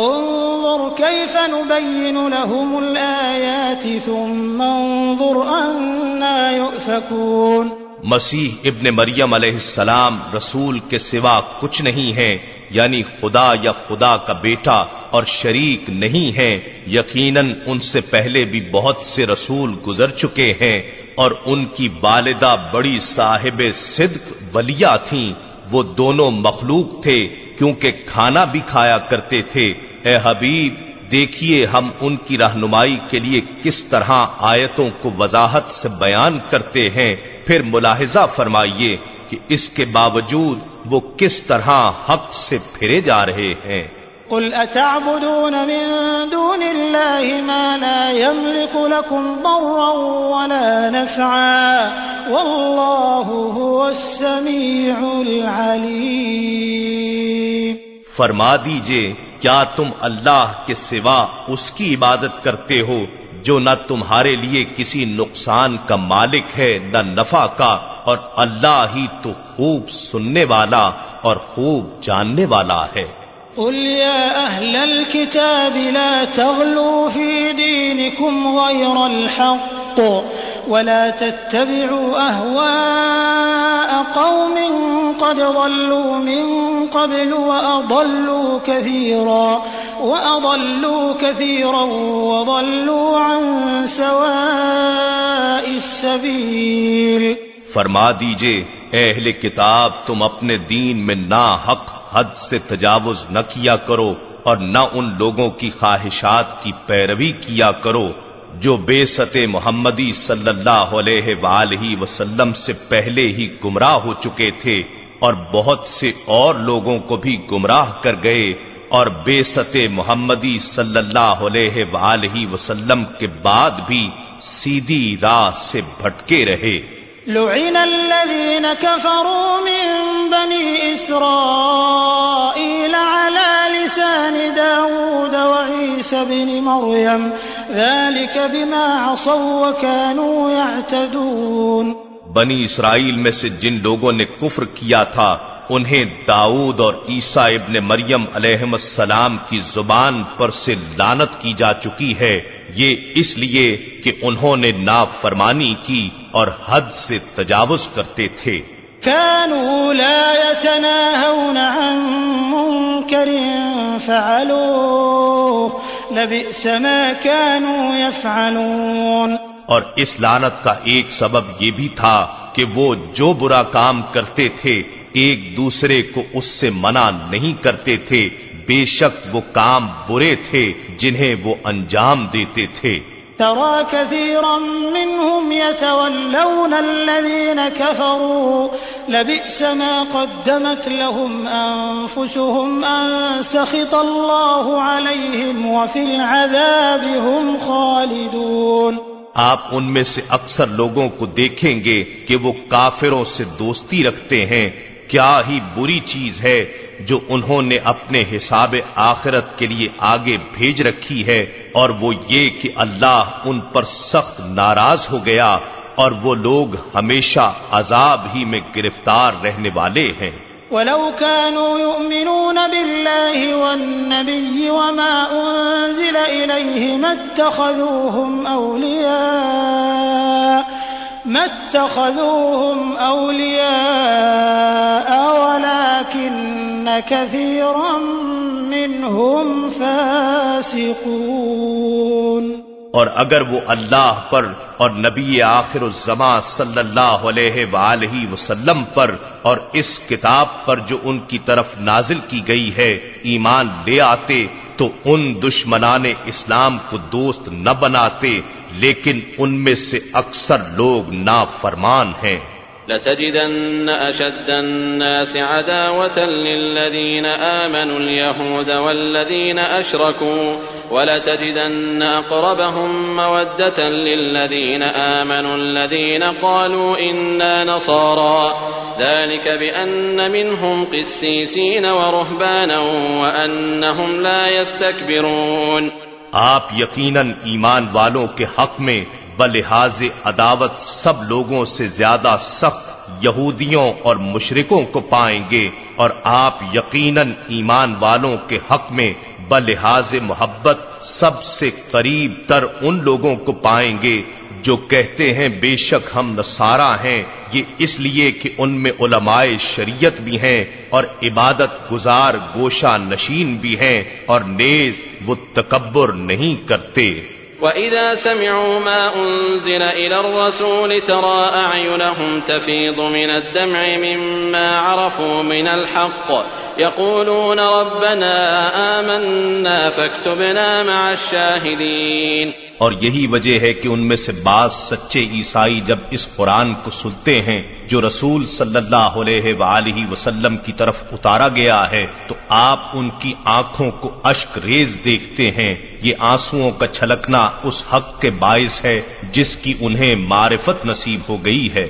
انظر كيف نبين لهم الآيات ثم انظر أنا يؤفكون۔ مسیح ابن مریم علیہ السلام رسول کے سوا کچھ نہیں ہے، یعنی خدا یا خدا کا بیٹا اور شریک نہیں ہے، یقیناً ان سے پہلے بھی بہت سے رسول گزر چکے ہیں اور ان کی والدہ بڑی صاحب صدق ولیہ تھیں، وہ دونوں مخلوق تھے کیونکہ کھانا بھی کھایا کرتے تھے۔ اے حبیب دیکھیے ہم ان کی رہنمائی کے لیے کس طرح آیتوں کو وضاحت سے بیان کرتے ہیں، پھر ملاحظہ فرمائیے کہ اس کے باوجود وہ کس طرح حق سے پھرے جا رہے ہیں۔ قل اتعبدون من دون الله ما لا يملك لكم ضرا ولا نفعا والله هو السميع العليم۔ فرما دیجئے کیا تم اللہ کے سوا اس کی عبادت کرتے ہو جو نہ تمہارے لیے کسی نقصان کا مالک ہے نہ نفع کا، اور اللہ ہی تو خوب سننے والا اور خوب جاننے والا ہے۔ قل يا أهل الكتاب لا تغلوا في دينكم غير الحق ولا تتبعوا أهواء قوم قد ضلوا من قبل وأضلوا كثيرا وضلوا عن سواء السبيل۔ فرما دیجئے اے اہل کتاب تم اپنے دین میں ناحق حد سے تجاوز نہ کیا کرو اور نہ ان لوگوں کی خواہشات کی پیروی کیا کرو جو بعثت محمدی صلی اللہ علیہ وآلہ وسلم سے پہلے ہی گمراہ ہو چکے تھے اور بہت سے اور لوگوں کو بھی گمراہ کر گئے اور بعثت محمدی صلی اللہ علیہ وآلہ وسلم کے بعد بھی سیدھی راہ سے بھٹکے رہے۔ لعن الذين كفروا من بني إسرائيل على لسان داود وعيسى بن مريم ذلك بما عصوا وكانوا يعتدون۔ بنی اسرائیل میں سے جن لوگوں نے کفر کیا تھا انہیں داؤد اور عیسیٰ ابن مریم علیہم السلام کی زبان پر سے لعنت کی جا چکی ہے، یہ اس لیے کہ انہوں نے نافرمانی کی اور حد سے تجاوز کرتے تھے۔ كانوا لا يتناهون عن منكر فعلوه لبئس ما كانوا يفعلون۔ اور اس لعنت کا ایک سبب یہ بھی تھا کہ وہ جو برا کام کرتے تھے ایک دوسرے کو اس سے منع نہیں کرتے تھے، بے شک وہ کام برے تھے جنہیں وہ انجام دیتے تھے۔ ترى كثيرا منهم يتولون الذين كفروا لبئس ما قدمت لهم أنفسهم أن سخط الله عليهم وفي العذاب هم خالدون۔ آپ ان میں سے اکثر لوگوں کو دیکھیں گے کہ وہ کافروں سے دوستی رکھتے ہیں، کیا ہی بری چیز ہے جو انہوں نے اپنے حساب آخرت کے لیے آگے بھیج رکھی ہے، اور وہ یہ کہ اللہ ان پر سخت ناراض ہو گیا اور وہ لوگ ہمیشہ عذاب ہی میں گرفتار رہنے والے ہیں۔ وَلَوْ كَانُوا يُؤْمِنُونَ بِاللَّهِ وَالنَّبِيِّ وَمَا أُنزِلَ إِلَيْهِ ما اتخذوهم أولياء ولكن كثيرا منهم فاسقون۔ اور اگر وہ اللہ پر اور نبی آخر الزمان صلی اللہ علیہ وآلہ وسلم پر اور اس کتاب پر جو ان کی طرف نازل کی گئی ہے ایمان لے آتے تو ان دشمنان اسلام کو دوست نہ بناتے، لیکن ان میں سے اکثر لوگ نافرمان ہیں۔ لَتَجِدَنَّ أَشَدَّ النَّاسِ عَدَاوَةً لِّلَّذِينَ آمَنُوا الْيَهُودَ وَالَّذِينَ أَشْرَكُوا وَلَتَجِدَنَّ أَقْرَبَهُم مَّوَدَّةً لِّلَّذِينَ آمَنُوا الَّذِينَ قَالُوا إِنَّا نَصَارَىٰ ذَلِكَ بِأَنَّ مِنْهُمْ قِسِّيسِينَ وَرُهْبَانًا وَأَنَّهُمْ لَا يَسْتَكْبِرُونَ۔ آپ یقیناً ایمان والوں کے حق میں بلحاظ عداوت سب لوگوں سے زیادہ سخت یہودیوں اور مشرکوں کو پائیں گے، اور آپ یقیناً ایمان والوں کے حق میں بلحاظ محبت سب سے قریب تر ان لوگوں کو پائیں گے جو کہتے ہیں بے شک ہم نصارہ ہیں، یہ اس لیے کہ ان میں علماء شریعت بھی ہیں اور عبادت گزار گوشہ نشین بھی ہیں، اور نیز وہ تکبر نہیں کرتے۔ وَإِذَا سَمِعُوا مَا أُنزِلَ إِلَى الرَّسُولِ تَرَىٰ أَعْيُنَهُمْ تَفِيضُ مِنَ الدَّمْعِ مِمَّا عَرَفُوا مِنَ الْحَقِّ يَقُولُونَ رَبَّنَا آمَنَّا فَاكْتُبْنَا مَعَ الشَّاهِدِينَ۔ اور یہی وجہ ہے کہ ان میں سے بعض سچے عیسائی جب اس قرآن کو سنتے ہیں جو رسول صلی اللہ علیہ وآلہ وسلم کی طرف اتارا گیا ہے تو آپ ان کی آنکھوں کو اشک ریز دیکھتے ہیں، یہ آنسوؤں کا چھلکنا اس حق کے باعث ہے جس کی انہیں معرفت نصیب ہو گئی ہے،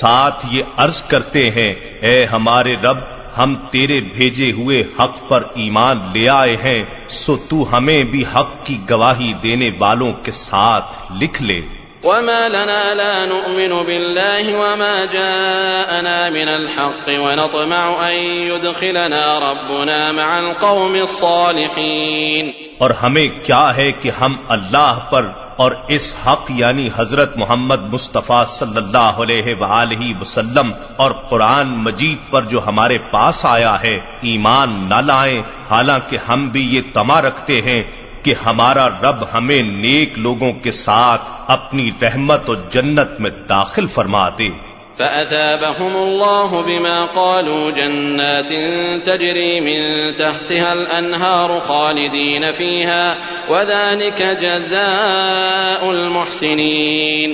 ساتھ یہ عرض کرتے ہیں اے ہمارے رب ہم تیرے بھیجے ہوئے حق پر ایمان لے آئے ہیں، سو تو ہمیں بھی حق کی گواہی دینے والوں کے ساتھ لکھ لے۔ وما لنا لا نؤمن بالله وما جاءنا من الحق ونطمع أن يدخلنا ربنا مع القوم الصالحين۔ اور ہمیں کیا ہے کہ ہم اللہ پر اور اس حق یعنی حضرت محمد مصطفیٰ صلی اللہ علیہ وآلہ وسلم اور قرآن مجید پر جو ہمارے پاس آیا ہے ایمان نہ لائیں، حالانکہ ہم بھی یہ طمع رکھتے ہیں کہ ہمارا رب ہمیں نیک لوگوں کے ساتھ اپنی رحمت و جنت میں داخل فرما دے۔ فأثابهم الله بما قالوا جنات تجري من تحتها الأنهار خالدين فيها وذلك جزاء المحسنين.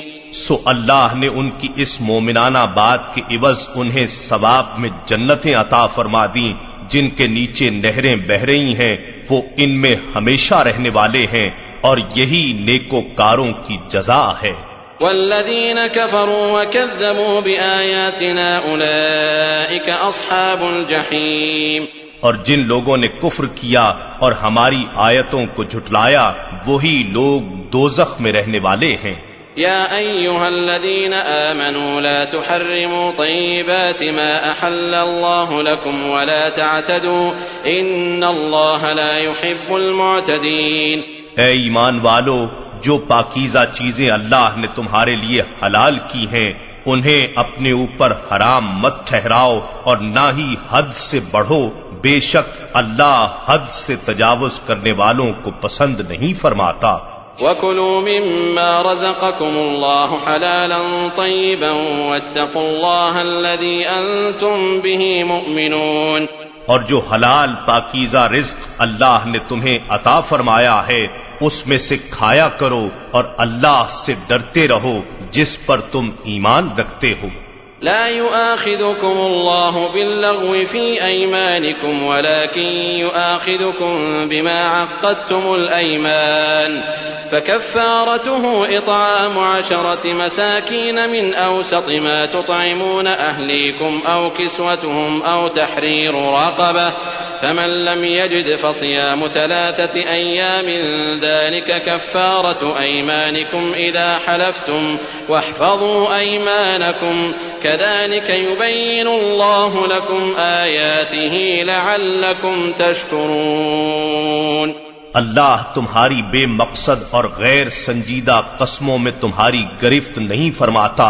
سو اللہ نے ان کی اس مومنانہ بات کے عوض انہیں ثواب میں جنتیں عطا فرما دیں جن کے نیچے نہریں بہہ رہی ہیں، وہ ان میں ہمیشہ رہنے والے ہیں، اور یہی نیکوکاروں کی جزا ہے. والذين كفروا وكذبوا بآياتنا أولئك أصحاب الجحيم. اور جن لوگوں نے کفر کیا اور ہماری آیتوں کو جھٹلایا وہی لوگ دوزخ میں رہنے والے ہیں. يا أيها الذين آمنوا لا تحرموا طيبات ما أحل الله لكم ولا تعتدوا إن الله لا يحب المعتدين. اے ایمان والو، جو پاکیزہ چیزیں اللہ نے تمہارے لیے حلال کی ہیں انہیں اپنے اوپر حرام مت ٹھہراؤ اور نہ ہی حد سے بڑھو، بے شک اللہ حد سے تجاوز کرنے والوں کو پسند نہیں فرماتا. وَكُلُوا مِمَّا رَزَقَكُمُ اللَّهُ حَلَالًا طَيِّبًا وَاتَّقُوا اللَّهَ الَّذِي أَنتُم بِهِ مُؤْمِنُونَ. اور جو حلال پاکیزہ رزق اللہ نے تمہیں عطا فرمایا ہے اس میں سے کھایا کرو اور اللہ سے ڈرتے رہو جس پر تم ایمان رکھتے ہو. لا يؤاخذكم الله باللغو في أيمانكم ولكن يؤاخذكم بما عقدتم الأيمان فكفارته إطعام 10 مساكين من أوسط ما تطعمون أهليكم أو كسوتهم أو تحرير رقبة فمن لم يجد فصيام 3 أيام ذلك كفارة أيمانكم إذا حلفتم واحفظوا أيمانكم كذلك يبين الله لكم آياته لعلكم تشكرون. اللہ تمہاری بے مقصد اور غیر سنجیدہ قسموں میں تمہاری گرفت نہیں فرماتا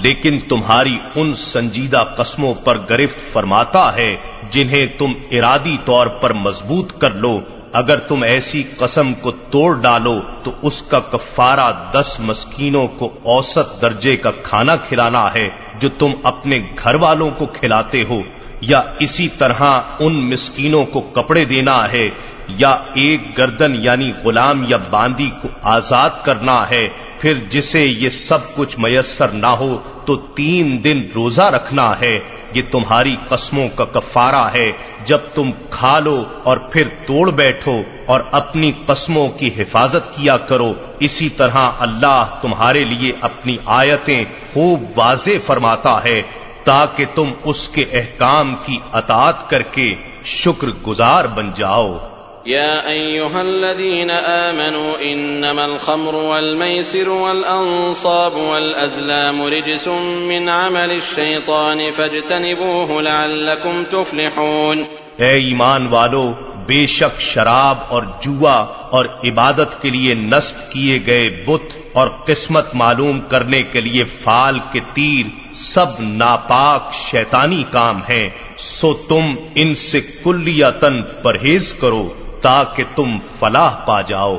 لیکن تمہاری ان سنجیدہ قسموں پر گرفت فرماتا ہے جنہیں تم ارادی طور پر مضبوط کر لو. اگر تم ایسی قسم کو توڑ ڈالو تو اس کا کفارہ 10 مسکینوں کو اوسط درجے کا کھانا کھلانا ہے جو تم اپنے گھر والوں کو کھلاتے ہو، یا اسی طرح ان مسکینوں کو کپڑے دینا ہے، یا ایک گردن یعنی غلام یا باندی کو آزاد کرنا ہے. پھر جسے یہ سب کچھ میسر نہ ہو تو 3 دن روزہ رکھنا ہے. یہ تمہاری قسموں کا کفارہ ہے جب تم کھا لو اور پھر توڑ بیٹھو، اور اپنی قسموں کی حفاظت کیا کرو. اسی طرح اللہ تمہارے لیے اپنی آیتیں خوب واضح فرماتا ہے تاکہ تم اس کے احکام کی اطاعت کر کے شکر گزار بن جاؤ. يا أيها الذين آمنوا إنما الخمر والميسر والأنصاب والأزلام رجس من عمل الشيطان فاجتنبوه لعلكم تفلحون. اے ایمان والو، بے شک شراب اور جوا اور عبادت کے لیے نصب کیے گئے بت اور قسمت معلوم کرنے کے لیے فال کے تیر سب ناپاک شیطانی کام ہیں، سو تم ان سے کلیتاً پرہیز کرو تاکہ تم فلاح پا جاؤ.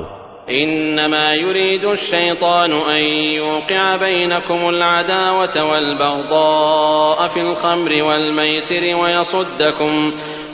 انما يريد الشيطان ان يوقع بينكم العداوة والبغضاء في الخمر والميسر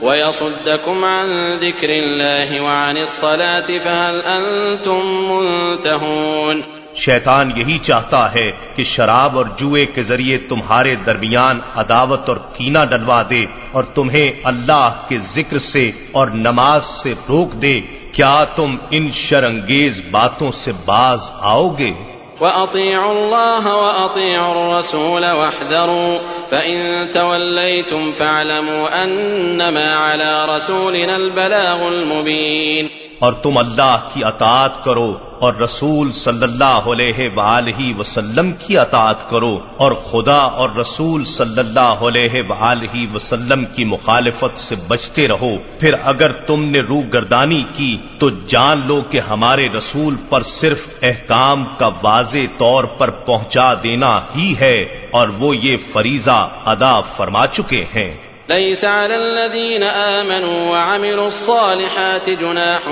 ويصدكم عن ذكر الله وعن الصلاة فهل انتم منتهون. شیطان یہی چاہتا ہے کہ شراب اور جوئے کے ذریعے تمہارے درمیان عداوت اور کینہ ڈلوا دے اور تمہیں اللہ کے ذکر سے اور نماز سے روک دے. کیا تم ان شرانگیز باتوں سے باز آؤ گے؟ وَأَطِيعُوا اللَّهَ وَأَطِيعُوا الرَّسُولَ وَاحْذَرُوا فَإِن تَوَلَّيْتُمْ فَاعْلَمُوا أَنَّمَا عَلَى رَسُولِنَا الْبَلَاغُ الْمُبِينُ. اور تم اللہ کی اطاعت کرو اور رسول صلی اللہ علیہ وآلہ وسلم کی اطاعت کرو، اور خدا اور رسول صلی اللہ علیہ وآلہ وسلم کی مخالفت سے بچتے رہو. پھر اگر تم نے روگردانی کی تو جان لو کہ ہمارے رسول پر صرف احکام کا واضح طور پر پہنچا دینا ہی ہے اور وہ یہ فریضہ ادا فرما چکے ہیں. ليس على الذين آمنوا وعملوا الصالحات جناح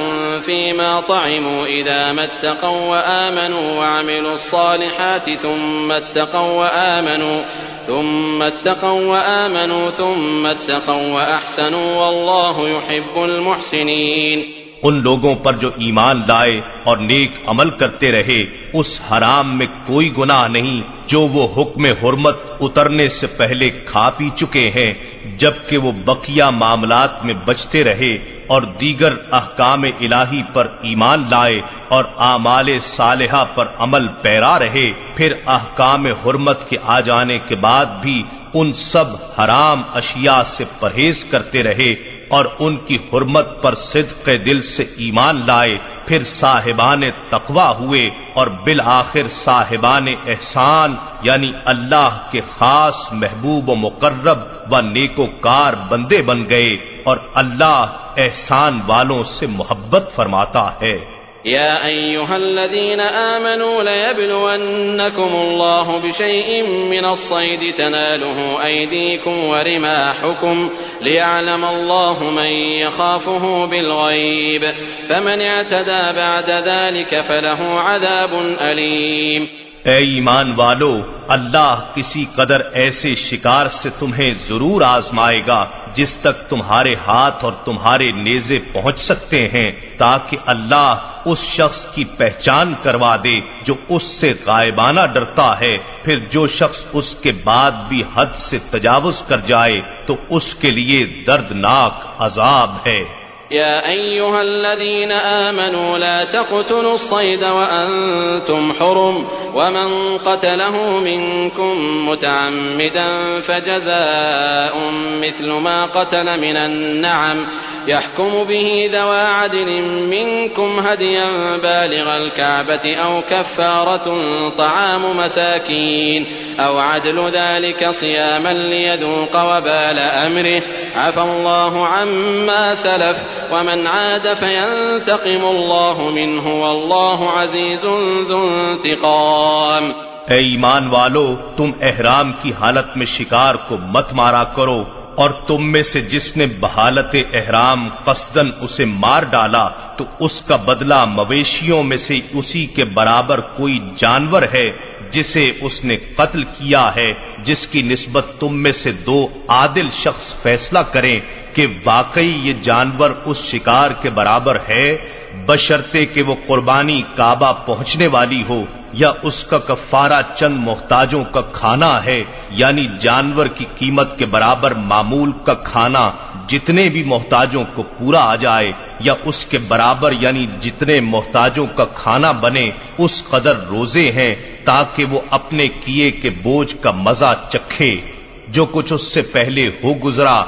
فيما طعموا إذا ما اتقوا وآمنوا وعملوا الصالحات ثم اتقوا ثم اتقوا وآمنوا ثم اتقوا وأحسنوا والله يحب المحسنين۔ ان لوگوں پر جو ایمان لائے اور نیک عمل کرتے رہے اس حرام میں کوئی گناہ نہیں جو وہ حکم حرمت اترنے سے پہلے کھا پی چکے ہیں، جبکہ وہ بقیہ معاملات میں بچتے رہے اور دیگر احکام الہی پر ایمان لائے اور اعمال صالحہ پر عمل پیرا رہے، پھر احکام حرمت کے آ جانے کے بعد بھی ان سب حرام اشیاء سے پرہیز کرتے رہے اور ان کی حرمت پر صدق دل سے ایمان لائے، پھر صاحبان تقوی ہوئے اور بالآخر صاحبان احسان یعنی اللہ کے خاص محبوب و مقرب و نیکوکار بندے بن گئے، اور اللہ احسان والوں سے محبت فرماتا ہے۔ يا أيها الذين آمنوا ليبلونكم الله بشيء من الصيد تناله أيديكم ورماحكم ليعلم الله من يخافه بالغيب فمن اعتدى بعد ذلك فله عذاب أليم۔ اے ایمان والو، اللہ کسی قدر ایسے شکار سے تمہیں ضرور آزمائے گا جس تک تمہارے ہاتھ اور تمہارے نیزے پہنچ سکتے ہیں، تاکہ اللہ اس شخص کی پہچان کروا دے جو اس سے غائبانہ ڈرتا ہے، پھر جو شخص اس کے بعد بھی حد سے تجاوز کر جائے تو اس کے لیے دردناک عذاب ہے۔ يا أيها الذين آمنوا لا تقتلوا الصيد وأنتم حرم ومن قتله منكم متعمدا فجزاء مثل ما قتل من النعم يحكم به ذوى عدل منكم هديا بالغ الكعبة أو كفارة طعام مساكين أو عدل ذلك صياما ليذوق وبال أمره عفى الله عما سلف ومن عاد فينتقم الله منه والله عزيز ذو انتقام۔ اے ایمان والو، تم احرام کی حالت میں شکار کو مت مارا کرو، اور تم میں سے جس نے بحالت احرام قصدن اسے مار ڈالا تو اس کا بدلہ مویشیوں میں سے اسی کے برابر کوئی جانور ہے جسے اس نے قتل کیا ہے، جس کی نسبت تم میں سے دو عادل شخص فیصلہ کریں کہ واقعی یہ جانور اس شکار کے برابر ہے، بشرطے کہ وہ قربانی کعبہ پہنچنے والی ہو، یا اس کا کفارہ چند محتاجوں کا کھانا ہے، یعنی جانور کی قیمت کے برابر معمول کا کھانا جتنے بھی محتاجوں کو پورا آ جائے، یا اس کے برابر یعنی جتنے محتاجوں کا کھانا بنے اس قدر روزے ہیں، تاکہ وہ اپنے کیے کے بوجھ کا مزہ چکھے۔ جو کچھ اس سے پہلے ہو گزرا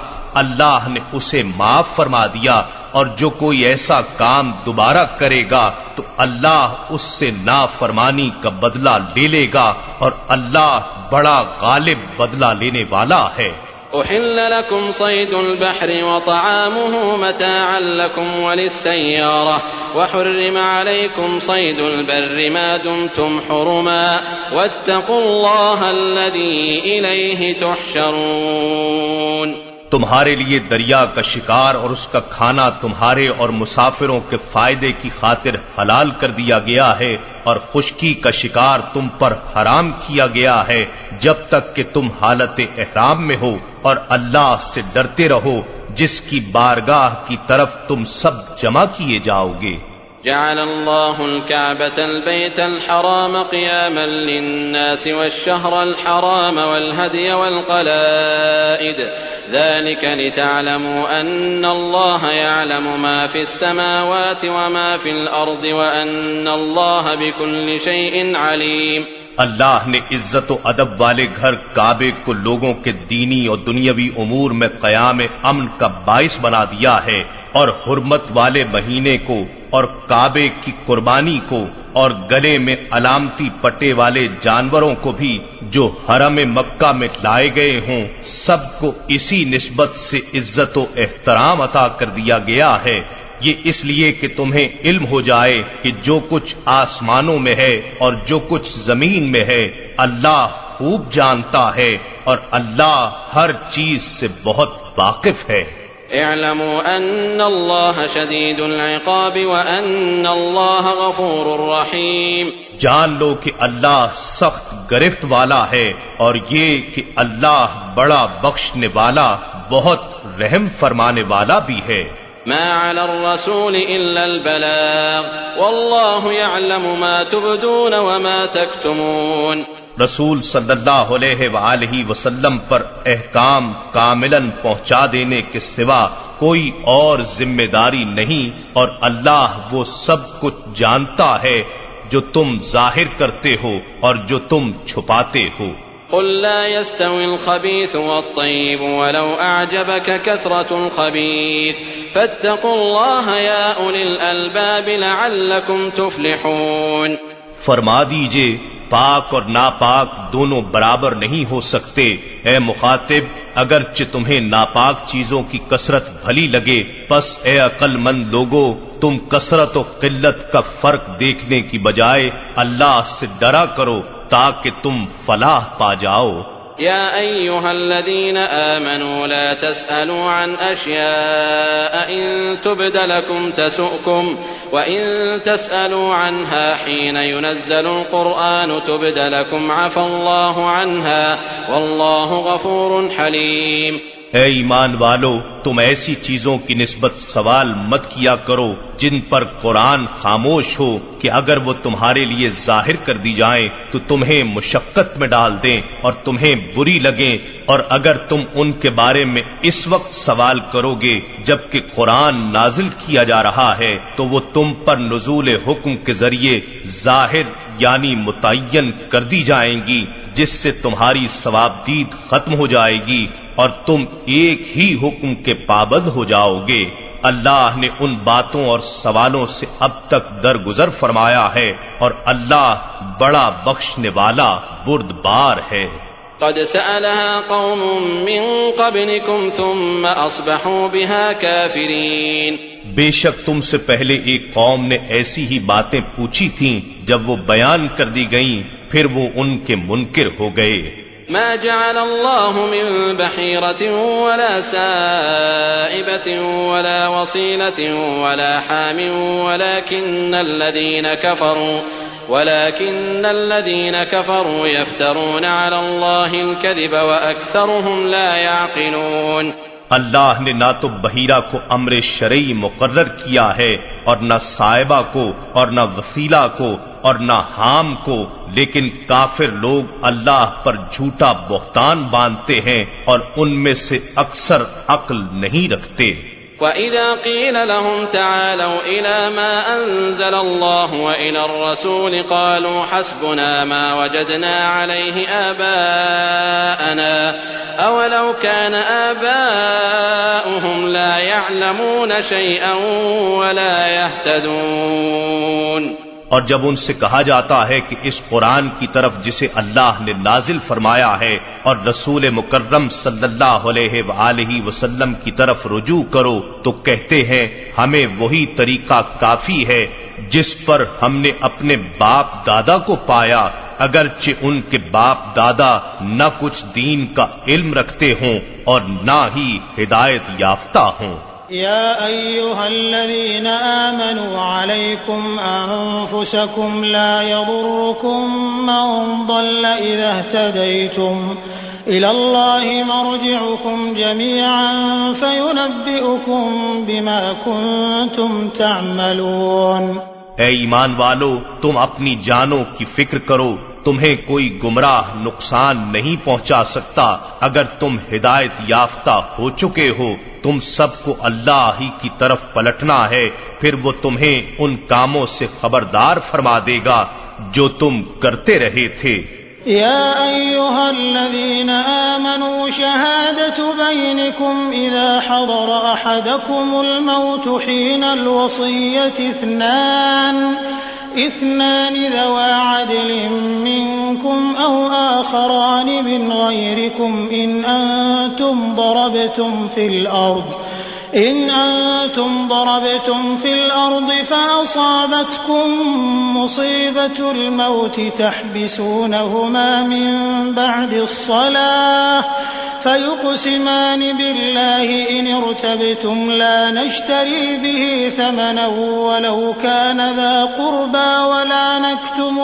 اللہ نے اسے معاف فرما دیا، اور جو کوئی ایسا کام دوبارہ کرے گا تو اللہ اس سے نافرمانی کا بدلہ لے لے گا، اور اللہ بڑا غالب بدلہ لینے والا ہے۔ أحل لكم صيد البحر وطعامه متاعا لكم وللسيارة وحرم عليكم صيد البر ما دمتم حرما واتقوا الله الذي إليه تحشرون۔ تمہارے لیے دریا کا شکار اور اس کا کھانا تمہارے اور مسافروں کے فائدے کی خاطر حلال کر دیا گیا ہے، اور خشکی کا شکار تم پر حرام کیا گیا ہے جب تک کہ تم حالت احرام میں ہو، اور اللہ سے ڈرتے رہو جس کی بارگاہ کی طرف تم سب جمع کیے جاؤ گے۔ جعل الله الكعبة البيت الحرام قياما للناس والشهر الحرام والهدي والقلائد ذلك لتعلموا أن الله يعلم ما في السماوات وما في الأرض وأن الله بكل شيء عليم۔ اللہ نے عزت و ادب والے گھر کعبے کو لوگوں کے دینی اور دنیاوی امور میں قیام امن کا باعث بنا دیا ہے، اور حرمت والے مہینے کو اور کعبے کی قربانی کو اور گلے میں علامتی پٹے والے جانوروں کو بھی جو حرم مکہ میں لائے گئے ہوں، سب کو اسی نسبت سے عزت و احترام عطا کر دیا گیا ہے۔ یہ اس لیے کہ تمہیں علم ہو جائے کہ جو کچھ آسمانوں میں ہے اور جو کچھ زمین میں ہے اللہ خوب جانتا ہے، اور اللہ ہر چیز سے بہت واقف ہے۔ اعلموا ان اللہ شدید العقاب وان اللہ غفور رحیم، جان لو کہ اللہ سخت گرفت والا ہے، اور یہ کہ اللہ بڑا بخشنے والا، بہت رحم فرمانے والا بھی ہے۔ ما على الرسول الا البلاغ واللہ يعلم ما تبدون وما تكتمون، رسول صلی اللہ علیہ وآلہ وسلم پر احکام کاملاً پہنچا دینے کے سوا کوئی اور ذمہ داری نہیں، اور اللہ وہ سب کچھ جانتا ہے جو تم ظاہر کرتے ہو اور جو تم چھپاتے ہو۔ قل لا يستوي الخبيث والطيب ولو أعجبك كثرة الخبيث فاتقوا الله يا أولي الألباب لعلكم تفلحون، فرما دیجئے پاک اور ناپاک دونوں برابر نہیں ہو سکتے، اے مخاطب اگرچہ تمہیں ناپاک چیزوں کی کثرت بھلی لگے، پس اے عقل مند لوگو تم کثرت و قلت کا فرق دیکھنے کی بجائے اللہ سے ڈرا کرو تاکہ تم فلاح پا جاؤ۔ يا أيها الذين آمنوا لا تسألوا عن أشياء إن تبد لكم تسؤكم وإن تسألوا عنها حين ينزل القرآن تبد لكم عفى الله عنها والله غفور حليم، اے ایمان والو تم ایسی چیزوں کی نسبت سوال مت کیا کرو جن پر قرآن خاموش ہو کہ اگر وہ تمہارے لیے ظاہر کر دی جائیں تو تمہیں مشقت میں ڈال دیں اور تمہیں بری لگیں، اور اگر تم ان کے بارے میں اس وقت سوال کرو گے جبکہ قرآن نازل کیا جا رہا ہے تو وہ تم پر نزول حکم کے ذریعے ظاہر یعنی متعین کر دی جائیں گی، جس سے تمہاری ثوابدید ختم ہو جائے گی اور تم ایک ہی حکم کے پابند ہو جاؤ گے۔ اللہ نے ان باتوں اور سوالوں سے اب تک درگزر فرمایا ہے، اور اللہ بڑا بخشنے والا بردبار ہے۔ قد سألها قوم من قبلكم ثم أصبحوا بها كافرين، بے شک تم سے پہلے ایک قوم نے ایسی ہی باتیں پوچھی تھیں، جب وہ بیان کر دی گئیں پھر وہ ان کے منکر ہو گئے۔ ما جعل الله من بحيرة ولا سائبة ولا وصيلة ولا حام ولكن الذين كفروا يفترون على الله الكذب وأكثرهم لا يعقلون، اللہ نے نہ تو بحیرہ کو امر شرعی مقرر کیا ہے اور نہ صائبہ کو اور نہ وسیلہ کو اور نہ حام کو، لیکن کافر لوگ اللہ پر جھوٹا بہتان باندھتے ہیں اور ان میں سے اکثر عقل نہیں رکھتے۔ وَإِذَا قِيلَ لَهُمْ تَعَالَوْا إِلَى مَا أَنزَلَ اللَّهُ وَإِلَى الرَّسُولِ قَالُوا حَسْبُنَا مَا وَجَدْنَا عَلَيْهِ آبَاءَنَا أَوَلَوْ كَانَ آبَاؤُهُمْ لَا يَعْلَمُونَ شَيْئًا وَلَا يَهْتَدُونَ، اور جب ان سے کہا جاتا ہے کہ اس قرآن کی طرف جسے اللہ نے نازل فرمایا ہے اور رسول مکرم صلی اللہ علیہ وآلہ وسلم کی طرف رجوع کرو تو کہتے ہیں ہمیں وہی طریقہ کافی ہے جس پر ہم نے اپنے باپ دادا کو پایا، اگرچہ ان کے باپ دادا نہ کچھ دین کا علم رکھتے ہوں اور نہ ہی ہدایت یافتہ ہوں۔ يا أيها الذين آمنوا عليكم أنفسكم لا يضركم من ضل إذا اهتديتم إلى الله مرجعكم جميعا فينبئكم بما كنتم تعملون، اے ایمان والو تم اپنی جانوں کی فکر کرو، تمہیں کوئی گمراہ نقصان نہیں پہنچا سکتا اگر تم ہدایت یافتہ ہو چکے ہو، تم سب کو اللہ ہی کی طرف پلٹنا ہے، پھر وہ تمہیں ان کاموں سے خبردار فرما دے گا جو تم کرتے رہے تھے۔ يا أيها الذين آمنوا شهادة بينكم إذا حضر أحدكم الموت حين الوصية اثنان ذوى عدل منكم أو آخران من غيركم إن أنتم ضربتم في الأرض فأصابتكم مصيبة الموت تحبسونهما من بعد الصلاة فيقسمان بالله إن ارتبتم لا نشتري به ثمنا ولو كان ذا قربى ولا نكتم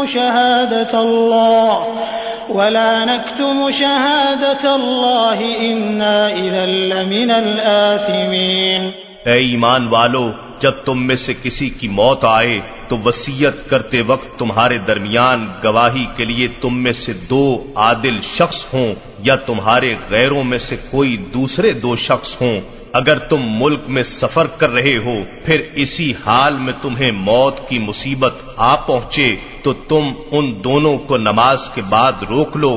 شهادة الله إنا إذا لمن الآثمين۔ اے ایمان والو، جب تم میں سے کسی کی موت آئے تو وصیت کرتے وقت تمہارے درمیان گواہی کے لیے تم میں سے 2 عادل شخص ہوں یا تمہارے غیروں میں سے کوئی دوسرے 2 شخص ہوں۔ اگر تم ملک میں سفر کر رہے ہو پھر اسی حال میں تمہیں موت کی مصیبت آ پہنچے تو تم ان دونوں کو نماز کے بعد روک لو۔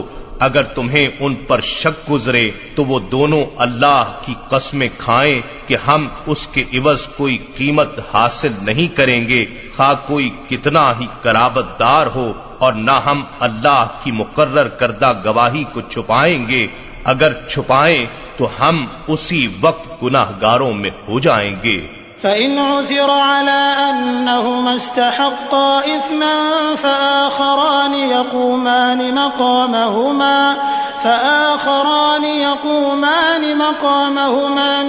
اگر تمہیں ان پر شک گزرے تو وہ دونوں اللہ کی قسمیں کھائیں کہ ہم اس کے عوض کوئی قیمت حاصل نہیں کریں گے، خواہ کوئی کتنا ہی قرابت دار ہو، اور نہ ہم اللہ کی مقرر کردہ گواہی کو چھپائیں گے، اگر چھپائیں تو ہم اسی وقت گناہگاروں میں ہو جائیں گے۔ فإن عثر على أنهما استحقا إثما فآخران يقومان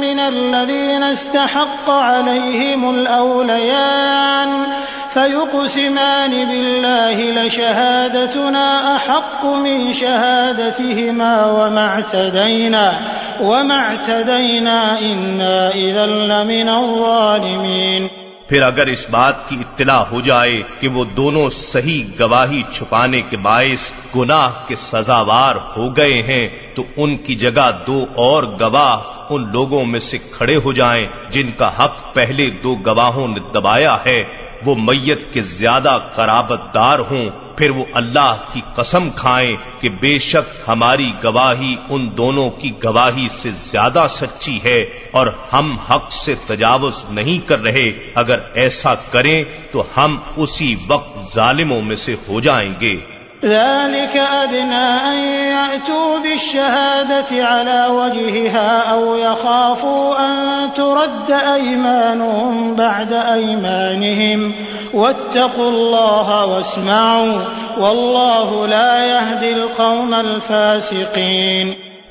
من الذين استحق عليهم الأوليان فيقسمان بالله لشهادتنا أحق من شهادتهما وما اعتدينا إنا إذا لمن الظالمين۔ پھر اگر اس بات کی اطلاع ہو جائے کہ وہ دونوں صحیح گواہی چھپانے کے باعث گناہ کے سزاوار ہو گئے ہیں تو ان کی جگہ 2 اور گواہ ان لوگوں میں سے کھڑے ہو جائیں جن کا حق پہلے 2 گواہوں نے دبایا ہے، وہ میت کے زیادہ قرابت دار ہوں، پھر وہ اللہ کی قسم کھائیں کہ بے شک ہماری گواہی ان دونوں کی گواہی سے زیادہ سچی ہے اور ہم حق سے تجاوز نہیں کر رہے۔ اگر ایسا کریں تو ہم اسی وقت ظالموں میں سے ہو جائیں گے۔ ذلك أدنى أن يأتوا بالشهادة على وجهها أو يخافوا أن ترد أيمانهم بعد أيمانهم واتقوا الله واسمعوا والله لا يهدي القوم الفاسقين۔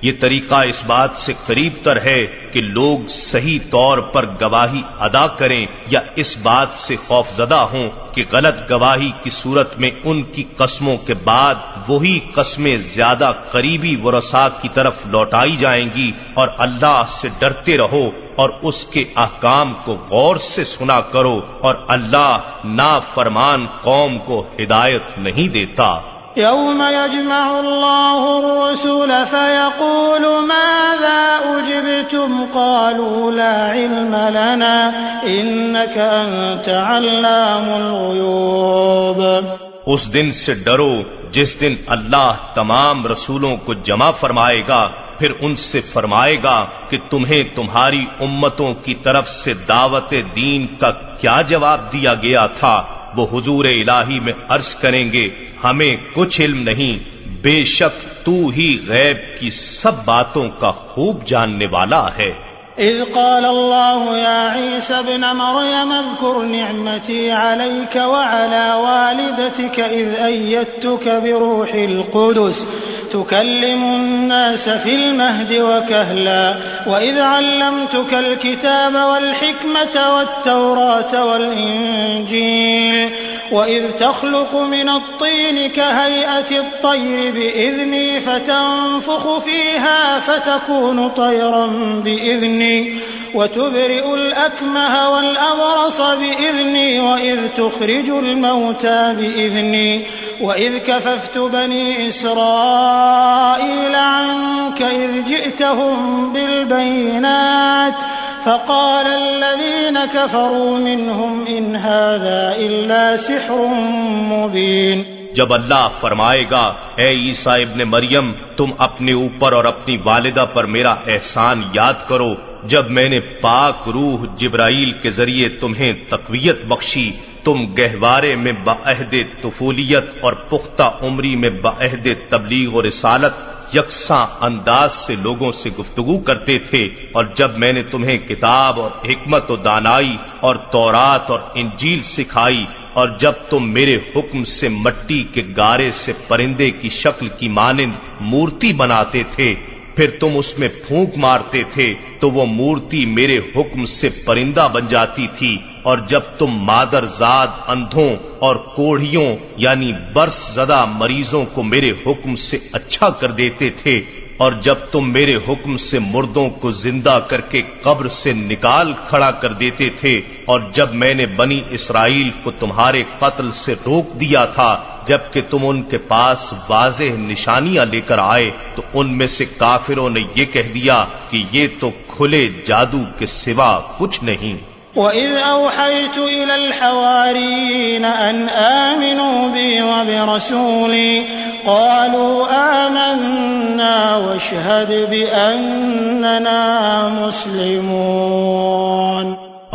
یہ طریقہ اس بات سے قریب تر ہے کہ لوگ صحیح طور پر گواہی ادا کریں یا اس بات سے خوف زدہ ہوں کہ غلط گواہی کی صورت میں ان کی قسموں کے بعد وہی قسمیں زیادہ قریبی ورثاء کی طرف لوٹائی جائیں گی، اور اللہ سے ڈرتے رہو اور اس کے احکام کو غور سے سنا کرو، اور اللہ نافرمان قوم کو ہدایت نہیں دیتا۔ يوم يجمع الله الرسل فيقول ماذا أجبتم قالوا لا علم لنا إنك أنت علام الغيوب۔ اس دن سے ڈرو جس دن اللہ تمام رسولوں کو جمع فرمائے گا، پھر ان سے فرمائے گا کہ تمہیں تمہاری امتوں کی طرف سے دعوت دین کا کیا جواب دیا گیا تھا؟ وہ حضور الہی میں عرض کریں گے ہمیں کچھ علم نہیں، بے شک تو ہی غیب کی سب باتوں کا خوب جاننے والا ہے۔ اذ قال اللہ یا عیسی ابن مریم اذکر نعمتی علیک وعلی والدتک اذ ایدتک بروح القدس تكلم الناس في المهد وكهلا وإذ علمتك الكتاب والحكمة والتوراة والإنجيل وإذ تخلق من الطين كهيئة الطير بإذني فتنفخ فيها فتكون طيرا بإذني وتبرئ الأكمه والأبرص بإذني وإذ تخرج الموتى بإذني وإذ كففت بني إسرائيل عنك إذ جئتهم بالبينات فقال الذين كفروا منهم إن هذا إلا سحر مبين۔ جب اللہ فرمائے گا اے عیسیٰ ابن مریم تم اپنے اوپر اور اپنی والدہ پر میرا احسان یاد کرو، جب میں نے پاک روح جبرائیل کے ذریعے تمہیں تقویت بخشی، تم گہوارے میں بعہد طفولیت اور پختہ عمری میں بعہد تبلیغ و رسالت یکساں انداز سے لوگوں سے گفتگو کرتے تھے، اور جب میں نے تمہیں کتاب اور حکمت و دانائی اور تورات اور انجیل سکھائی، اور جب تم میرے حکم سے مٹی کے گارے سے پرندے کی شکل کی مانند مورتی بناتے تھے، پھر تم اس میں پھونک مارتے تھے تو وہ مورتی میرے حکم سے پرندہ بن جاتی تھی، اور جب تم مادر زاد اندھوں اور کوڑھیوں یعنی برس زدہ مریضوں کو میرے حکم سے اچھا کر دیتے تھے، اور جب تم میرے حکم سے مردوں کو زندہ کر کے قبر سے نکال کھڑا کر دیتے تھے، اور جب میں نے بنی اسرائیل کو تمہارے قتل سے روک دیا تھا جبکہ تم ان کے پاس واضح نشانیاں لے کر آئے، تو ان میں سے کافروں نے یہ کہہ دیا کہ یہ تو کھلے جادو کے سوا کچھ نہیں۔ وَإِذْ أَوْحَيْتُ إِلَى الْحَوَارِيِّينَ أَنْ آمِنُوا بِي وَبِرَسُولِي قَالُوا آمَنَّا وَاشْهَدْ بِأَنَّنَا مُسْلِمُونَ۔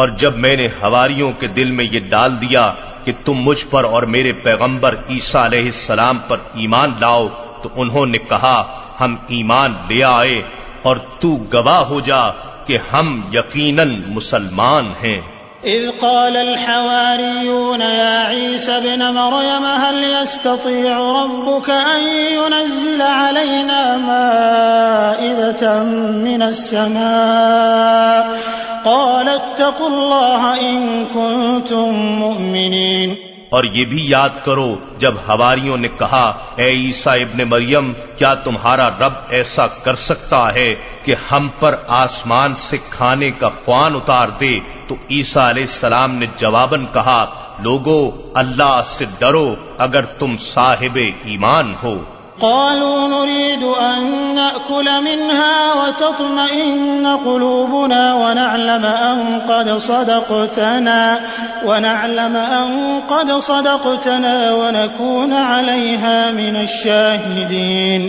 اور جب میں نے حواریوں کے دل میں یہ ڈال دیا کہ تم مجھ پر اور میرے پیغمبر عیسیٰ علیہ السلام پر ایمان لاؤ، تو انہوں نے کہا ہم ایمان لے آئے، اور تو گواہ ہو جا کہ ہم یقیناً مسلمان ہیں۔ اذ قال الحواریون یا عیسی ابن مریم هل يستطيع ربك ان ينزل علينا مائدة من السماء قال اتقوا الله ان كنتم مؤمنين۔ اور یہ بھی یاد کرو جب حواریوں نے کہا اے عیسیٰ ابن مریم، کیا تمہارا رب ایسا کر سکتا ہے کہ ہم پر آسمان سے کھانے کا خوان اتار دے؟ تو عیسیٰ علیہ السلام نے جواباً کہا لوگو اللہ سے ڈرو اگر تم صاحب ایمان ہو۔ قالوا نريد أن نأكل منها وتطمئن قلوبنا ونعلم أن قد صدقتنا ونكون عليها من الشاهدين۔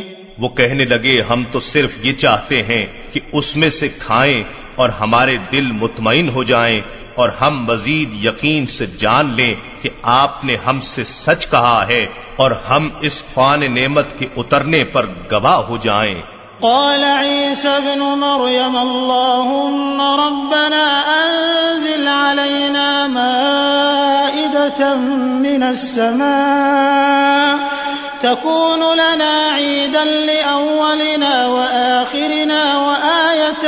وہ کہنے لگے ہم تو صرف یہ چاہتے ہیں کہ اس میں سے کھائیں اور ہمارے دل مطمئن ہو جائیں، اور ہم مزید یقین سے جان لیں کہ آپ نے ہم سے سچ کہا ہے، اور ہم اس خوان نعمت کے اترنے پر گواہ ہو جائیں۔ قال عيسى ابن مريم اللهم ربنا أنزل علينا مائدة من السماء تكون لنا عيدا لأولنا وآخرنا وآية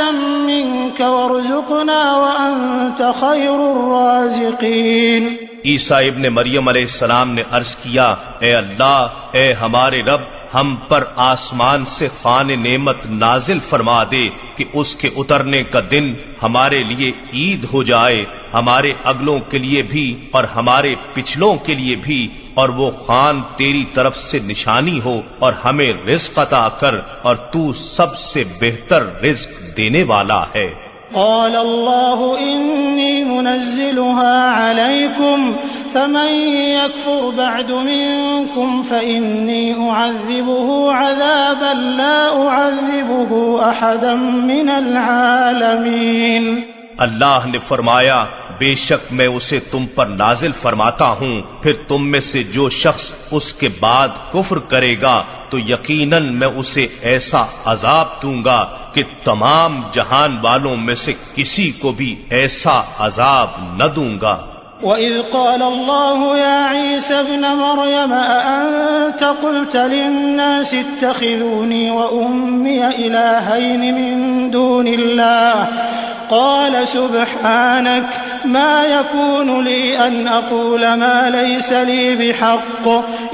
منك وارزقنا وأنت خير الرازقين۔ عیسیٰ ابن مریم علیہ السلام نے عرض کیا اے اللہ، اے ہمارے رب، ہم پر آسمان سے خوان نعمت نازل فرما دے کہ اس کے اترنے کا دن ہمارے لیے عید ہو جائے، ہمارے اگلوں کے لیے بھی اور ہمارے پچھلوں کے لیے بھی، اور وہ خوان تیری طرف سے نشانی ہو، اور ہمیں رزق عطا کر، اور تو سب سے بہتر رزق دینے والا ہے۔ قال الله إني منزلها عليكم فمن يكفر بعد منكم فإني أعذبه عذابا لا أعذبه أحدا من العالمين۔ اللہ نے فرمایا بے شک میں اسے تم پر نازل فرماتا ہوں، پھر تم میں سے جو شخص اس کے بعد کفر کرے گا تو یقیناً میں اسے ایسا عذاب دوں گا کہ تمام جہان والوں میں سے کسی کو بھی ایسا عذاب نہ دوں گا۔ وَإِذْ قَالَ اللَّهُ يَا عِيسَى ابْنَ مَرْيَمَ أَأَنْتَ قُلْتَ لِلنَّاسِ اتَّخِذُونِي وَأُمِّيَ إِلَٰهَيْنِ مِن دُونِ اللَّهِ قال سبحانك ما يكون لي أن أقول ما ليس لي بحق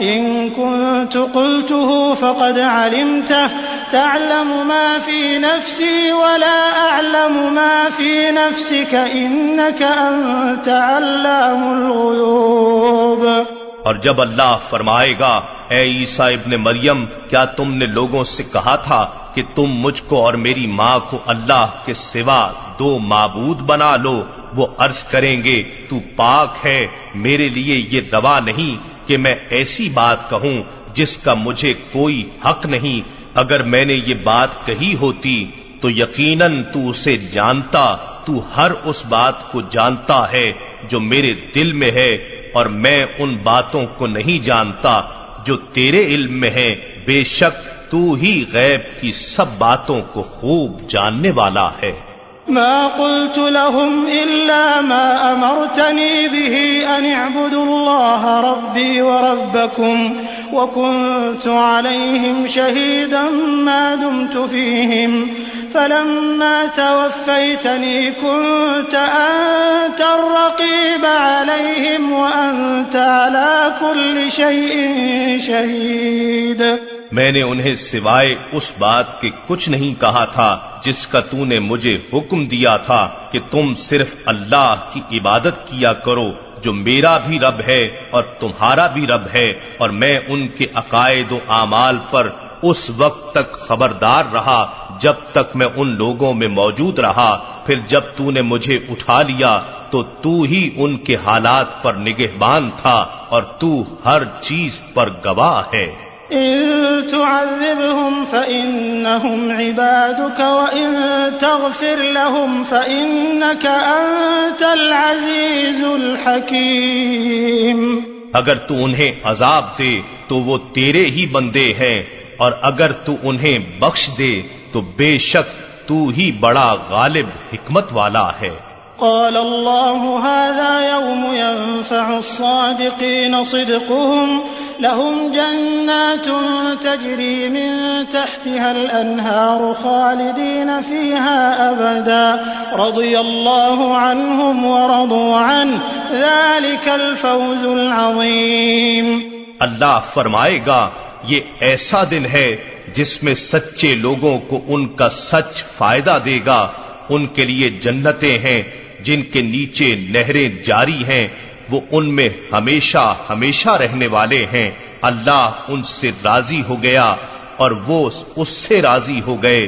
إن كنت قلته فقد علمته تعلم ما في نفسي ولا أعلم ما في نفسك إنك أنت علام الغيوب۔ اور جب اللہ فرمائے گا اے عیسیٰ ابن مریم، کیا تم نے لوگوں سے کہا تھا کہ تم مجھ کو اور میری ماں کو اللہ کے سوا دو معبود بنا لو؟ وہ عرض کریں گے تو پاک ہے، میرے لیے یہ روا نہیں کہ میں ایسی بات کہوں جس کا مجھے کوئی حق نہیں۔ اگر میں نے یہ بات کہی ہوتی تو یقیناً تو اسے جانتا، تو ہر اس بات کو جانتا ہے جو میرے دل میں ہے، اور میں ان باتوں کو نہیں جانتا جو تیرے علم میں ہے، بے شک تو ہی غیب کی سب باتوں کو خوب جاننے والا ہے۔ ما قلت لهم إلا ما أمرتني به أن اعبدوا الله ربي وربكم وكنت عليهم شهيدا ما دمت فيهم فلما توفيتني كنت أنت الرقيب عليهم وأنت على كل شيء شهيد۔ میں نے انہیں سوائے اس بات کے کچھ نہیں کہا تھا جس کا تو نے مجھے حکم دیا تھا کہ تم صرف اللہ کی عبادت کیا کرو جو میرا بھی رب ہے اور تمہارا بھی رب ہے، اور میں ان کے عقائد و اعمال پر اس وقت تک خبردار رہا جب تک میں ان لوگوں میں موجود رہا، پھر جب تو نے مجھے اٹھا لیا تو تو ہی ان کے حالات پر نگہبان تھا اور تو ہر چیز پر گواہ ہے۔ إن تعذبهم فإنهم عبادك وإن تغفر لهم فإنك أنت العزيز الحكيم۔ اگر تو انہیں عذاب دے تو وہ تیرے ہی بندے ہیں، اور اگر تو انہیں بخش دے تو بے شک تو ہی بڑا غالب حکمت والا ہے۔ قال الله هذا يوم ينفع الصادقين صدقهم لهم جنات تجري من تحتها الأنهار خالدين فيها أبدا رضي الله عنهم ورضوا عنه ذلك الفوز العظيم۔ اللہ فرمائے گا یہ ایسا دن ہے جس میں سچے لوگوں کو ان کا سچ فائدہ دے گا، ان کے لیے جنتیں ہیں جن کے نیچے نہریں جاری ہیں، وہ ان میں ہمیشہ ہمیشہ رہنے والے ہیں۔ اللہ ان سے راضی ہو گیا اور وہ اس سے راضی ہو گئے،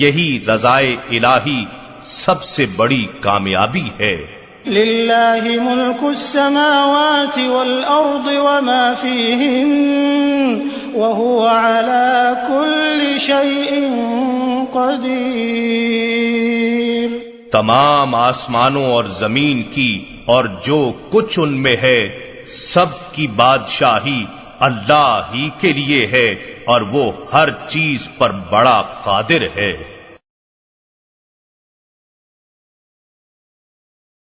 یہی رضائے الہی سب سے بڑی کامیابی ہے۔ للہ ملک السماوات والارض وما فیہن وہو علی کل شیء قدیر۔ تمام آسمانوں اور زمین کی اور جو کچھ ان میں ہے سب کی بادشاہی اللہ ہی کے لیے ہے، اور وہ ہر چیز پر بڑا قادر ہے۔